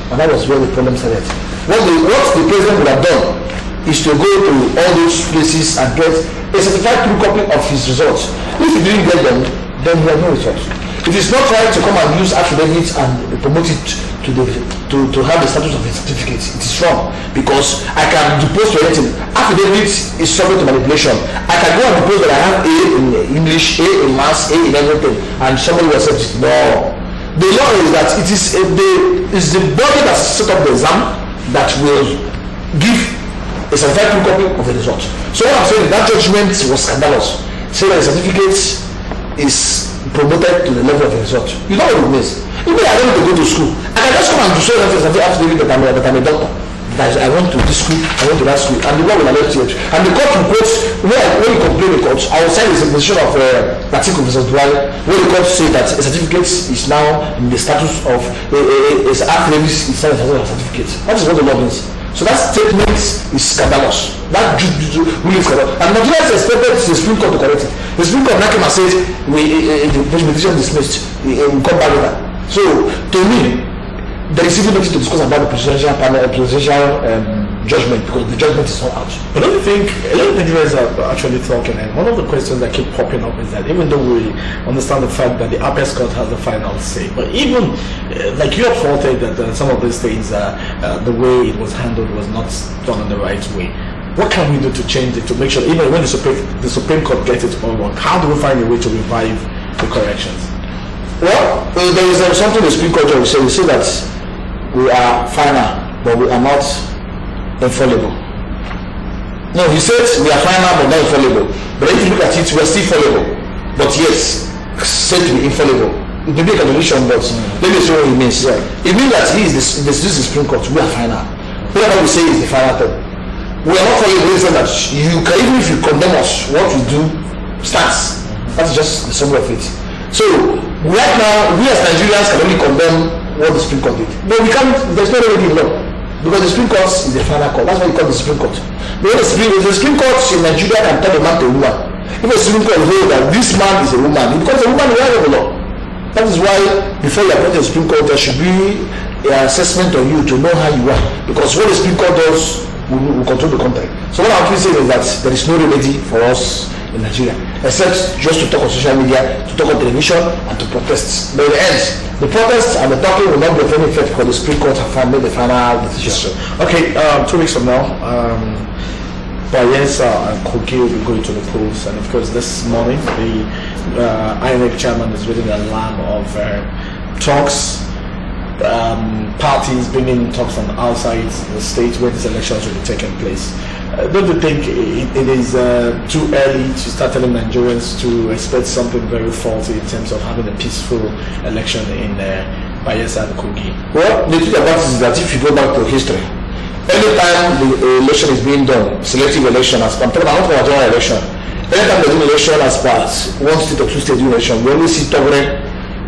And that was where the problem started. What the president would have done is to go to all those places and get a certified true copy of his results. If he didn't get them, then he had no results. It is not right to come and use affidavits and promote it to have the status of a certificate. It is wrong because I can depose to anything. Affidavit is subject to manipulation. I can go and depose that I have A in English, A in Maths, A in everything, and somebody will accept it. No. The law is that it is the body that set up the exam that will give a certified true copy of the result. So what I'm saying, that judgment was scandalous. Saying that the certificate is promoted to the level of the result. You know what it means? Even I don't need to go to school. I can just come and show reference and say affidavit that I'm a doctor. That I went to this school, I went to that school, and the law will alert you. And the court will quote, when you complain the court, I will sign the position of article versus Dual, where the court say that a certificate is now in the status of is affidavit is signed as a certificate. That is what the law means. So that statement is scandalous. That really scandalous. And Nigerians expected the Supreme Court to correct it. The Supreme Court now came and said the petition dismissed. We come back with that. So to me, there is even nothing to discuss about the presidential judgment because the judgment is not out. But don't you think a lot of Nigerians are actually talking, and one of the questions that keep popping up is that even though we understand the fact that the Abia court has the final say, but even like you have faulted that some of these things, the way it was handled was not done in the right way. What can we do to change it, to make sure even when the Supreme Court gets it all wrong, how do we find a way to revive the corrections? Well, there is something the Supreme Court judge said. He said that we are final, but we are not infallible. No, he says we are final but not infallible. But if you look at it, we are still fallible, but yes, said to be infallible. It may be a contradiction, but let me see what it means. Yeah. It means that he is this is the Supreme Court. We are final. Whatever we say is the final thing. We are not fallible. He said that you can, even if you condemn us, what we do stands. That's just the summary of it. So right now, we as Nigerians can only condemn what the Supreme Court did. But we can't. There's no remedy in law. Because the Supreme Court is the final court. That's why you call the Supreme Court. Because the Supreme Court in Nigeria can turn a man to a woman. If the Supreme Court knows that this man is a woman, it becomes a woman in the eye of the law. That is why before you appoint the Supreme Court, there should be an assessment on you to know how you are. Because what the Supreme Court does will control the country. So what I'm saying is that there is no remedy for us in Nigeria, except just to talk on social media, to talk on television, and to protest. But in the end, the protests and the talking will not be of any effect because the Supreme Court have made the final decision. Okay, 2 weeks from now, Bayelsa and Kogi will be going to the polls, and of course this morning the INEC chairman is reading an alarm of talks, parties bringing talks from outside the state where these elections will be taking place. Don't you think it is too early to start telling Nigerians to expect something very faulty in terms of having a peaceful election in Bayelsa and Kogi? Well, the thing about it is that if you go back to history, every time the election is being done, selective election, I'm talking about not general election, every time they do election as part one state or two state election, we always see toggling,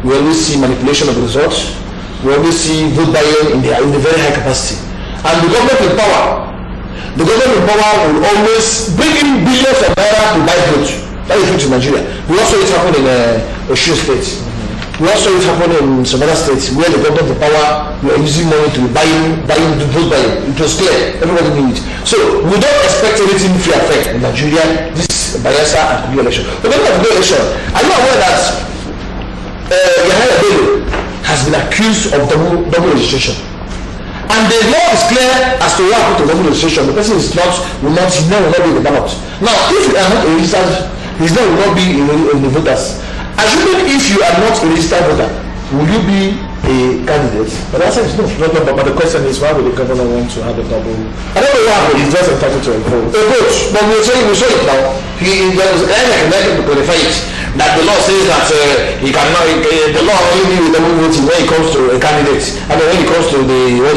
we always see manipulation of the results, we always see vote buying in the very high capacity. And the government in power will always bring in billions of naira to buy votes. That is true in Nigeria. We also saw it happen in Osun State. We also saw it happen in some other states where the government in power were using money to buying the vote buying. It was clear. Everybody knew it. So we don't expect anything free and fair in Nigeria. This Bayelsa and Kogi election. But when we have the election, are you aware that Yahaya Bello has been accused of double registration? And the law is clear as to what happened to double registration. The person will not be in the ballot. Now, if you are not a registered, his name will not be in the voters. Assuming if you are not a registered voter, will you be a candidate? But the answer is no. But the question is, why would the governor want to have a double? I don't know what happened. He's just entitled to a vote. A vote, but we say it now. There was to qualify it. That the law says that he cannot. The law only deals with double voting when it comes to a candidate, and when it comes to the a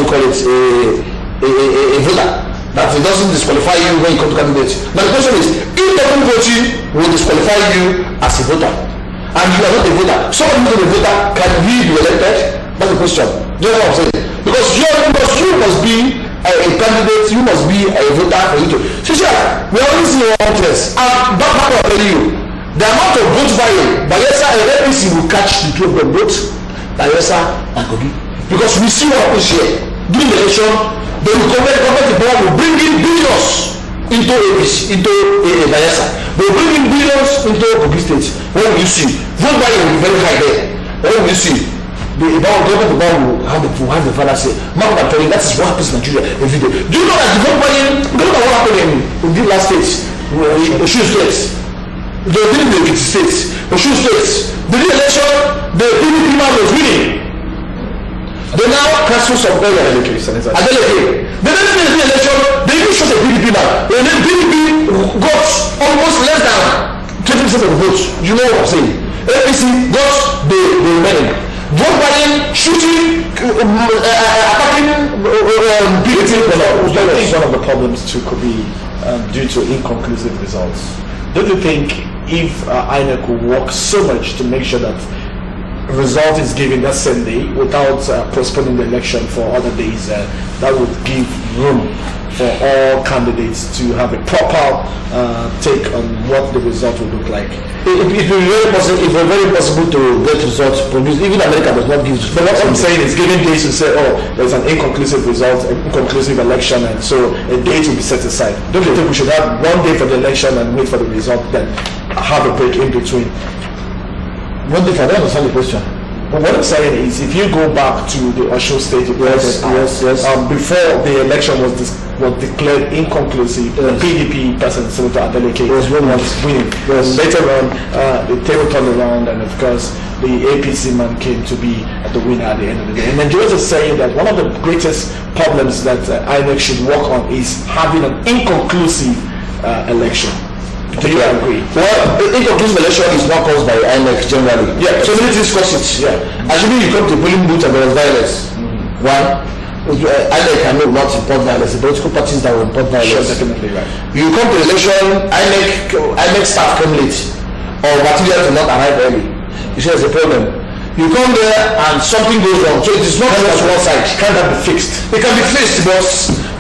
voter. That it doesn't disqualify you when you come to candidate. But the question is, if double voting will disqualify you as a voter, and you are not a voter, someone who is a voter, can he be elected? That's the question. Do you know what I'm saying? Because you must be a candidate, you must be a voter for you to. So we always see one place. And back I'll tell you, the amount of vote buying, Bayelsa and APC will catch the two of them both, Bayelsa and Kogi. Because we see what happens here. During the election, the government will bring in billions into APC, into Bayelsa. They will bring in billions into Kogi State. What will you see? Vote buying will be very high there. What will you see? The government will have the father say, Mark, I'm telling you, that is what happens in Nigeria every day. Do you know that the vote buying, look at what happened in the last states, Osun States. They did the Ekiti States, Osun States. The election, the PDP man was winning. They now cancel some area. Adeleke. The next day the election, they even shot a PDP man. And then PDP got almost less than 20% of the votes. You know what I'm saying? APC got the remaining. Vote buying, shooting, attacking PDP. I think one of the problems too could be due to inconclusive results. Don't you think if INEC will work so much to make sure that result is given that same day without postponing the election for other days, that would give room for all candidates to have a proper take on what the result will look like? It will be very possible to get results produced. Even America does not give. But what I'm saying is giving days to say, oh, there's an inconclusive result, an inconclusive election, and so a date will be set aside. Don't you think we should have one day for the election and wait for the result, then have a break in between? One day, I don't understand the question. But what I'm saying is, if you go back to the Osun State, before the election was declared inconclusive, the PDP person, Senator Adeleke, was winning. Later on, the table turned around, and of course, the APC man came to be the winner at the end of the day. And Nigerians are saying that one of the greatest problems that INEC should work on is having an inconclusive election. Do you agree? Well, inconclusive election is not caused by INEC generally. Yeah. So many things cause it. Yeah. Assuming you come to polling booth and there is violence. One, INEC cannot not import violence. The political parties that will import violence. Sure, definitely right. You come to election, INEC staff come late, or materials do not arrive early. You see, there's a problem. You come there and something goes wrong. So it is not just one side. Can that be fixed? It can be fixed, but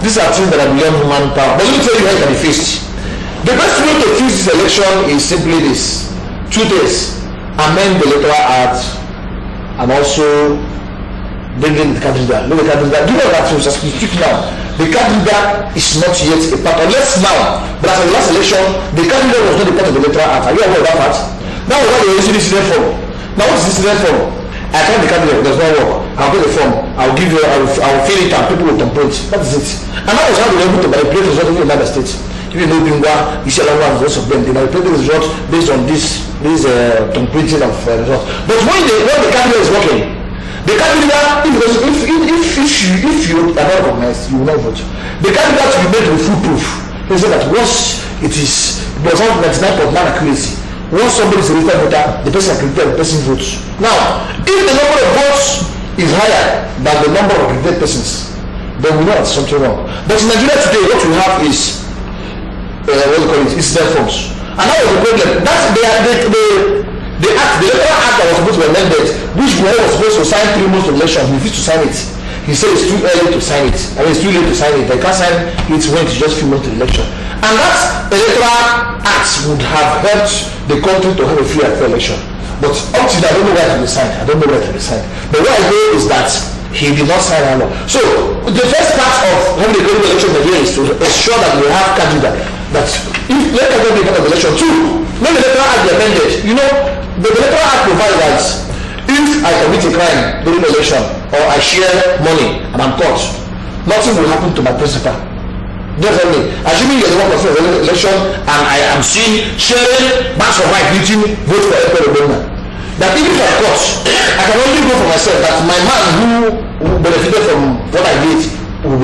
these are things that are beyond human power. But let me tell you how it can be fixed. The best way to fix this election is simply this: 2 days, amend the electoral act, and also bring in the candidate. Look at the candidate. Do not have to just speak now. The candidate is not yet a part, unless now. But as the last election, the candidate was not a part of the electoral act. Are you aware of that fact? Now what are you using this form? Now what is this form? I can't the candidate, it does not work. I'll get the form. I'll give you. I'll fill it and people will complain. That is it. And that was how we were able to manipulate the result in another state. Even though Bingwa, Isialawa, and most of them, they manipulate the result based on this printing of results. But when the candidate is working, the candidate, if you are not recognized, you will not vote. The candidate will be made with foolproof. He said that once it is, because 99.9 accuracy, once somebody is a registered voter, the person accredited, the person votes. Now, if the number of votes is higher than the number of accredited persons, then we know that's something wrong. But in Nigeria today, what we have is what we call it, incident forms. And that was the problem. That's the electoral act that was supposed to be amended, which we was supposed to sign 3 months of election, he refused to sign it. He said it's too early to sign it. I mean, it's too late to sign it. They can't sign it when it's just few months to the election. And that electoral act would have helped the country to have a free and fair election. But up to that, I don't know where it can be signed. I don't know where it can be signed. But what I know is that he did not sign that law. So the first part of having a credible election in Nigeria is to ensure that we have candidate that if let us be part of the election. 2, when the electoral act be amended, you know, the electoral act provides that if I commit a crime during the election or I share money and I'm caught, nothing will happen to my principal. Definitely. Assuming you're the one person of the election and I am seen sharing bags of my duty, vote for April Obama. That even if I'm caught, I can only go for myself. That my man who benefited from what I did will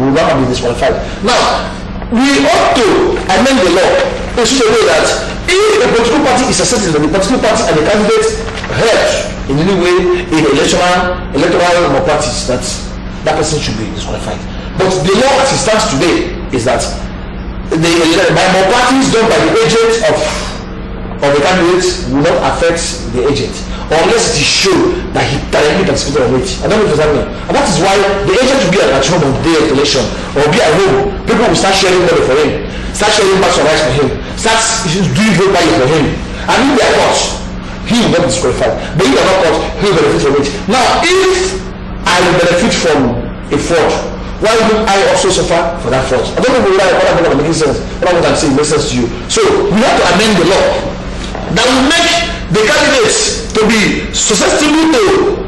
not be disqualified. Now, we ought to amend the law in such a way that if a political party is asserting that the political party and the candidate helped in any way in electoral malpractice, that person should be disqualified. But the law as it stands today is that the malpractice done by the agents of of the candidate will not affect the agent unless it is shown that he directly participated on it. I don't know if it's happening. And that is why the agent will be at home on the day of election or be at home. People will start sharing money for him, start sharing bags of rice for him, start doing vote buying for him. And if they are caught, he will not be disqualified. But if they are not caught, he will benefit from it. Now, if I will benefit from a fraud, why would I also suffer for that fraud? I don't know whether I'm making sense. What I'm saying makes sense to you. So we have to amend the law that will make the candidates to be susceptible to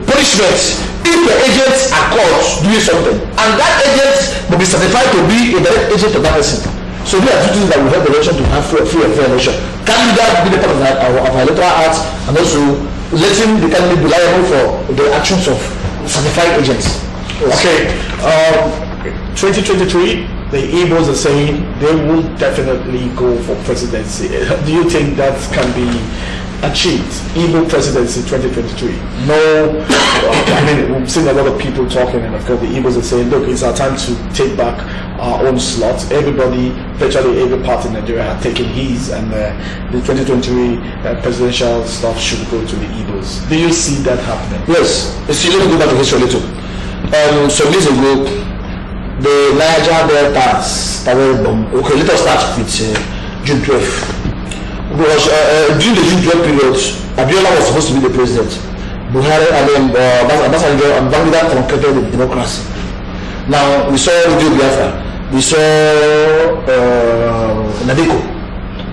punishment if the agents are caught doing something, and that agent will be certified to be a direct agent of that person. So we are doing that we have the election to have free and fair election. Candidate be the part of our electoral act, and also letting the candidate be liable for the actions of certified agents. Okay. 2023, the Igbos are saying they will definitely go for presidency. Do you think that can be achieved? Igbo presidency 2023? No. I mean, we've seen a lot of people talking, and of course the Igbos are saying, look, it's our time to take back our own slot. Everybody, virtually every party in Nigeria had taken his, and the 2023 presidential slot should go to the Igbos. Do you see that happening? Yes. See, let me go back to history a little. Some years ago, the Niger Delta started bomb. Okay, let us start with June 12th. Because during the June 12th period, Abia was supposed to be the president. Buhari and then Obasanjo and Bangladesh conquered the democracy. Now we saw Radio Biafra, we saw Nadeko.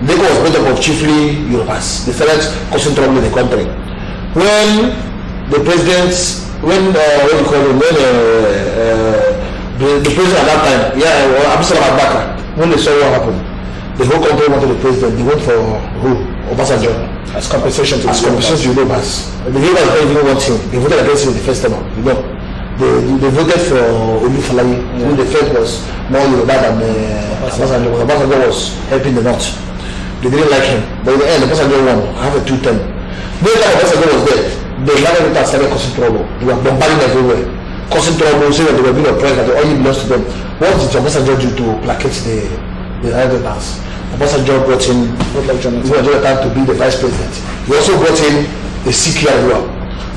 Nadeko was made up of chiefly Yorubas. They started causing trouble in the country. When the president, when the president at that time, Abdulsalam Abubakar, when they saw what happened, the whole country wanted the president. They went for who? Obasanjo. As compensation to the Yorubas. The Yorubas didn't want him. They voted against him the first time. You know, they voted for Olufalayi, who they felt was more Yoruba than Obasanjo. Obasanjo was helping the North. They didn't like him. But in the end, Obasanjo won. Have a 2-term. When Obasanjo was there, the Nigerian started causing trouble. They were bombarding everywhere, causing trouble, saying that they were being oppressed, that the oil belongs to them. What did Obasanjo do to placate the Nigerians? Obasanjo brought in Jonathan to be the vice president. He also brought in a sick Yarua.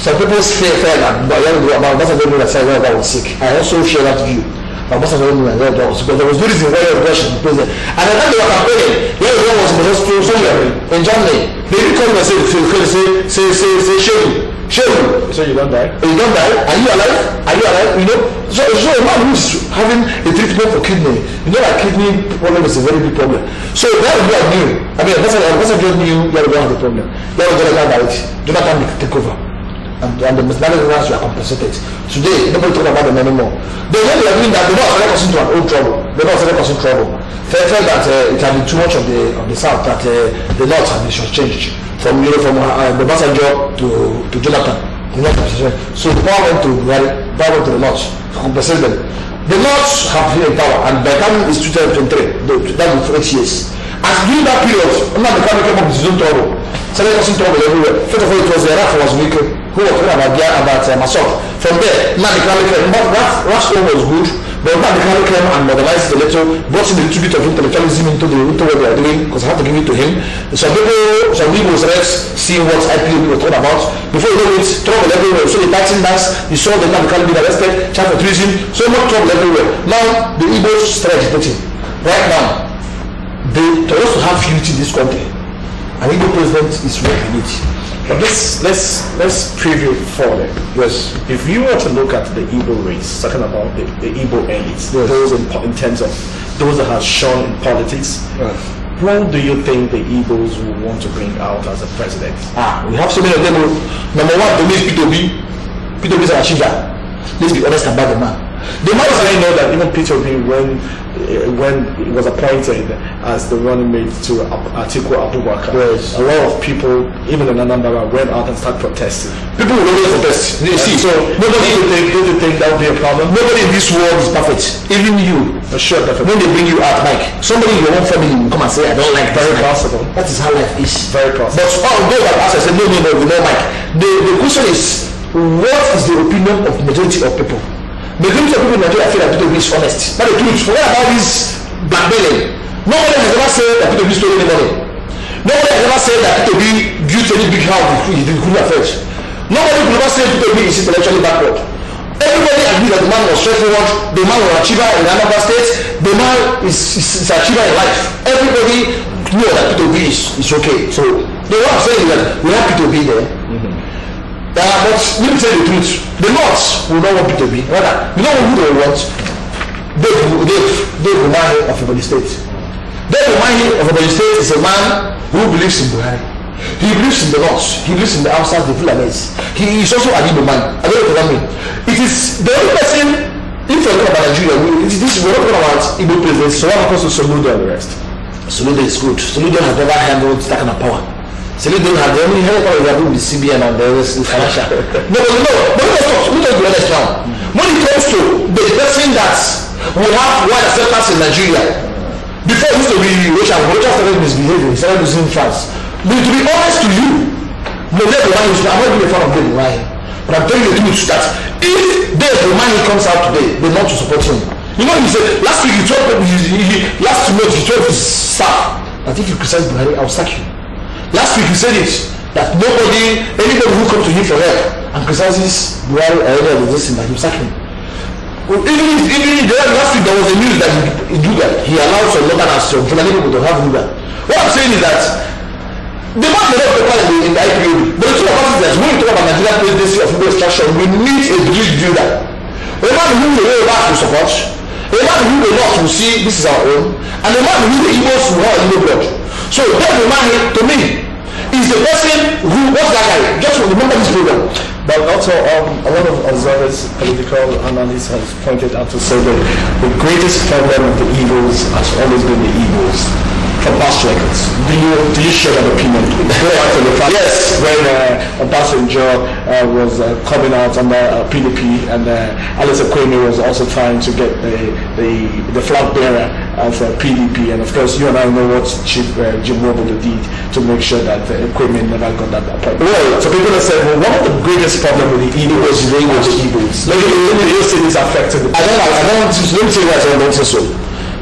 Some people fear that Obasanjo knew that Yarua was sick. I also share that view. Obasanjo knew that Yarua was sick, but there was no reason why Yarua should be president. And at the time they were campaigning, Yarua was in the hospital somewhere in Germany. They didn't call him and say Shehu. So you don't die? You don't die? Are you alive? Are you alive? You know? So a man who's having a treatment for kidney, you know that kidney problem is a very big problem. So that is what I knew. I mean, Obasanjo knew Yarua had a problem. Yarua died. Jonathan take over. And the Nigerians were compensated. Today, nobody talk about them anymore. They know they are doing that. They don't have causing own trouble. They don't have causing trouble. They felt that it had been too much of the South, that the North had been changed from the Obasanjo to Jonathan. So the power went to the North to compensate them. The North have been in power, and by the time it's 2023, that will be 8 years. And during that period, the country came up with his own trouble. Started causing trouble everywhere. First of all, it was the Iraq was weak, who was talking about Massaw. From there, Madikali came. Rashford was good, but Madikali came and modernized a little, brought in a little bit of intellectualism into what they are doing, because I have to give it to him. Some people started seeing what IPOB was talking about. Before you know it, trouble everywhere. So the taxing dance, you saw the Madikali being arrested, charged for treason, so much trouble everywhere. Now, the Igbos started agitating. Right now, to also have unity in this country, an Igbo president is what we need. But let's preview further. Yes. If you were to look at the Igbo race, talking about the Igbo elites, yes, those in terms of those that have shone in politics, yes, who do you think the Igbos will want to bring out as a president? We have so many of them. Number one, to me is P2B. P2B is an achiever. Let's be honest about the man. The man I know that even P2B, when he was appointed as the running mate to Atiku Abubakar, yes, a lot of people, even in Anambra, went out and started protesting. People will always protest. You see, so nobody would think that would be a problem. Nobody in this world is perfect. Even you. Sure, definitely. When they bring you out, Mike, somebody in your own family will come and say, I don't like this. Very possible. That is how life is. Very possible. But all those that ask, I say, no, Mike. The question is, what is the opinion of majority of people? The majority of people in Nigeria feel that P2B is honest. But the truth, forget about this blackmailing. Nobody has ever said that P2B stole any money. Nobody has ever said that P2B built any big house in the Kudu affairs. Nobody could ever say P2B is intellectually backward. Everybody agreed that the man was straightforward, the man was an achiever in another state, the man is an achiever in life. Everybody knew that P2B is okay. So the what I'm saying is that we have P2B there. But let me tell you the truth. The North will not want P2B. Rather, you know who they want? Dave Umahi of Ebonyi State. Dave Umahi of Ebonyi State is a man who believes in Buhari. He believes in the North. He believes in the outside, the Fulanis. He is also an Igbo man. I don't know what I mean. It is the only person, if you're talking about Nigeria, we're not talking about Igbo presidents. So what happens to Soludo and the rest? Soludo is good. Soludo has never handled that kind of power. Soludo has the only hand power with the CBN and the financial. No, but let's be honest now. When it comes to the person that will have wide acceptance in Nigeria, before he used to be Russia started misbehaving, he started losing France. But to be honest to you, I'm not being a fan of Dave Umahi, but I'm telling you the truth that if Dave Umahi comes out today, they're not to support him. You know, he said last week he told his staff that if you criticize Buhari, I'll sack you. Last week he said it that anybody who comes to him for help and criticizes Buhari or any other person, that he'll sack him. Even last week there was a news that he do that. He allowed some Northerners, some Fulani people to have Uber. What I'm saying is that the man may not be part in the IPOB, but the two of us is that when we talk about Nigerian presidency of Igbo extraction, we need a bridge builder. A man who the Yoruba will support, a man who the North will see this is our own, and a man who the Igbos will have Igbo blood. So Dave Umahi, to me, is the person who, what's that guy? Just remember this program. But also, a lot of observers, political analysts have pointed out to say that the greatest problem of the Igbos has always been the Igbos from past records. Do you share that opinion? Yes. When Obasanjo was coming out under PDP, and Alice Akweme was also trying to get the flag bearer of PDP, and of course you and I know what Chief Jim Wobodo did to make sure that Akweme never got that appointment. Well, so people have said, well, one of the greatest problems with the Igbos is the Igbos. Let me say this affected. I don't let me say that I don't say so.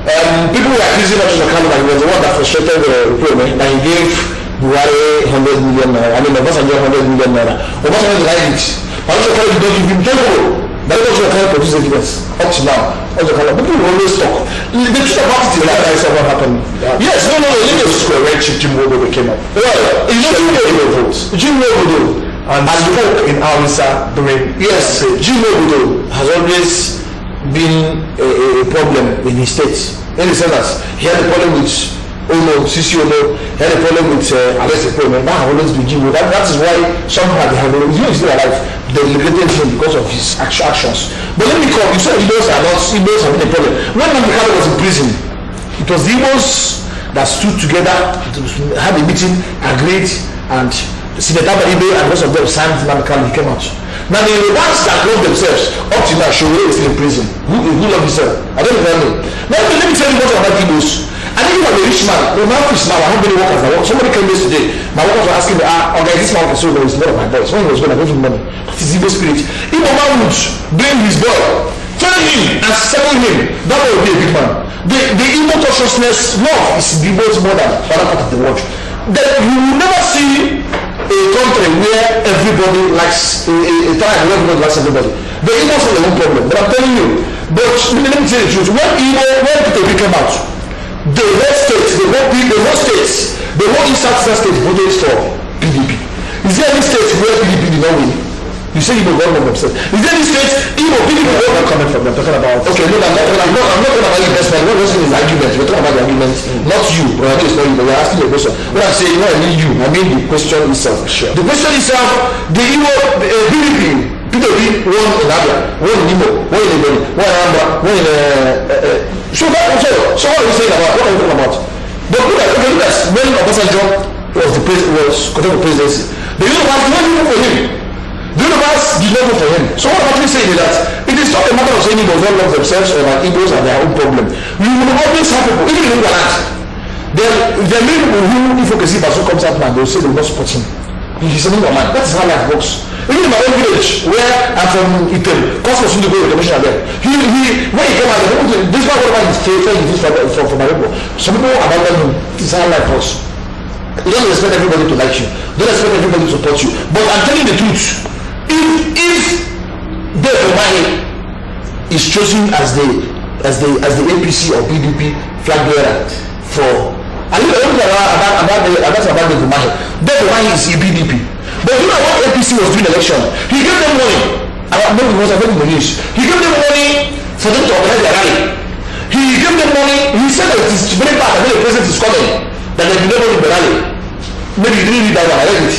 People were accusing Obasanjo that he was the one that frustrated Akweme, that he gave Buhari 100 million naira. I mean, Obasanjo 100 million naira. Obasanjo denied it. Obasanjo did not give him $10. That was what kind of produce evidence up to now. People will always talk. The truth about it is that I saw what happened. Yes, no. It was when Chief Jim Wobodo came up. Well, it's not Jim Wobodo votes. Jim Wobodo and spoke in Hausa during. Yes, Jim Wobodo has always been a problem in his state. In the sense that he had a problem with Sisi Ono, he had a problem with Alice Akweme. That has always been Jim Wobodo. That is why somehow they have he's still alive. They liberated him because of his actions. But let me come, you said Igbos have been a problem. When Namikado was in prison, it was the Igbos that stood together, had a meeting, agreed, and Senator Baribe and most of them signed Namikado, he came out. Now the ones that love themselves, up to now, Showore is still in prison. Who love himself? I don't know. Now let me tell you what about Igbos. And if you are a rich man, no matter now, I have many workers that work. Somebody came yesterday, my workers were asking me, okay, this man can so it's not of my boys. When he was going to give him money, that is Igbo spirit. If a man would bring his boy, tell him and settle him, that boy will be a big man. The Igbo consciousness, love is the most more than other part of the world. That you will never see a country where everybody likes a time where everybody likes everybody. The Igbos have their own problem, but I'm telling you. But let me tell you the truth. When P2B came out, the whole states, the whole East state voted for PDP. Is there any state where PDP did not win? You say Igbo government themselves. Is there any state PDP government coming from? They're talking about. Okay, no, I'm not talking about investment. What I'm saying is argument. We're talking about the argument, not you. But I know it's not you, but we're asking you a question. What I'm saying, I mean you. I mean the question itself. Sure. The question itself, the PDP won in Abia, one in Imo, one in Ebonyi, one in Abia, one in so what are you saying about? What are you talking about? But look at when Obasanjo was contesting the presidency, the universe did not vote for him. The universe did not vote for him. So what I'm actually saying is that it is not a matter of saying Igbos don't love themselves or that Igbos have their own problem. We will always have people, even in England, there are many people who, if Okezi Basu comes out now, they will say they will not support him. He's a Igbo man. That is how life works. Even in my own village, where I'm from Italy, Cosmo soon to go to the commissioner there. When he came out, this man, what about his faith for my people? Some people abandon him. This is how life works. You don't expect everybody to like you. You don't expect everybody to support you. But I'm telling the truth. If Dave Umahi is chosen as the APC or PDP flag bearer for, I don't know about Dave Umahi. Dave Umahi is a PDP. But you know what APC was doing election? He gave them money. Maybe because I heard the news. He gave them money for them to organize their rally. He gave them money. He said that it is very bad that the president is coming, that there will be nobody in the rally. Maybe he didn't read that one. I read it.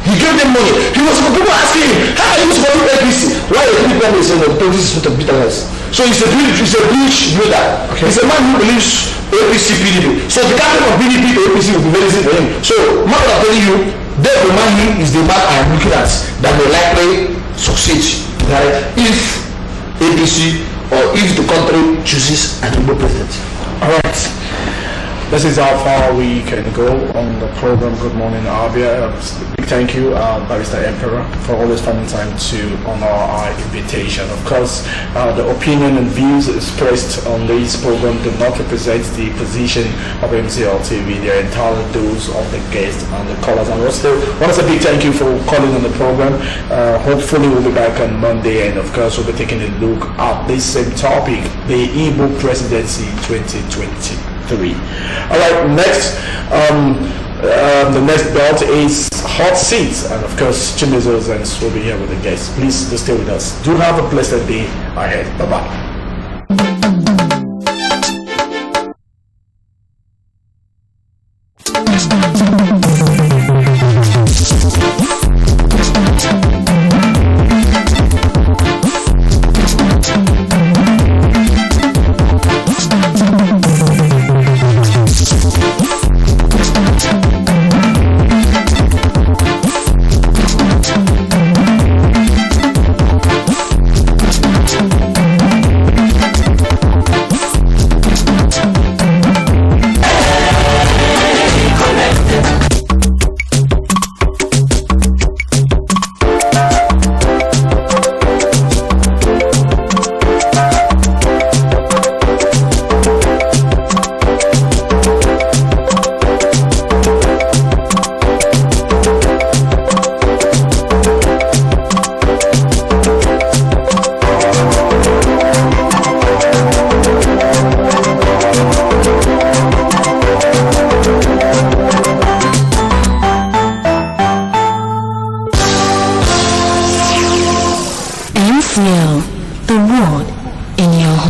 He gave them money. He was people asking him, how are you supporting APC? Why are you people saying that this is sort of bitterness? So he's a bridge builder. Okay. He's a man who believes APC PDP. So the captain of PDP to APC will be very easy for him. So man, I'm telling you, Dave Umahi is the man I am looking at that will likely succeed. Right? If APC or if the country chooses an Igbo president. Alright. This is how far we can go on the program. Good morning, Abia. Big thank you, Barrister Emperor, for always finding time to honor our invitation. Of course, the opinion and views expressed on this program do not represent the position of MCL TV. They are entirely those of the guests and the callers. And also, want to say a big thank you for calling on the program. Hopefully, we'll be back on Monday, and of course, we'll be taking a look at this same topic, the Igbo presidency 2020. All right, next, the next belt is Hot Seats, and of course, Chimizos and will be here with the guests. Please do stay with us. Do have a blessed day ahead. Bye-bye.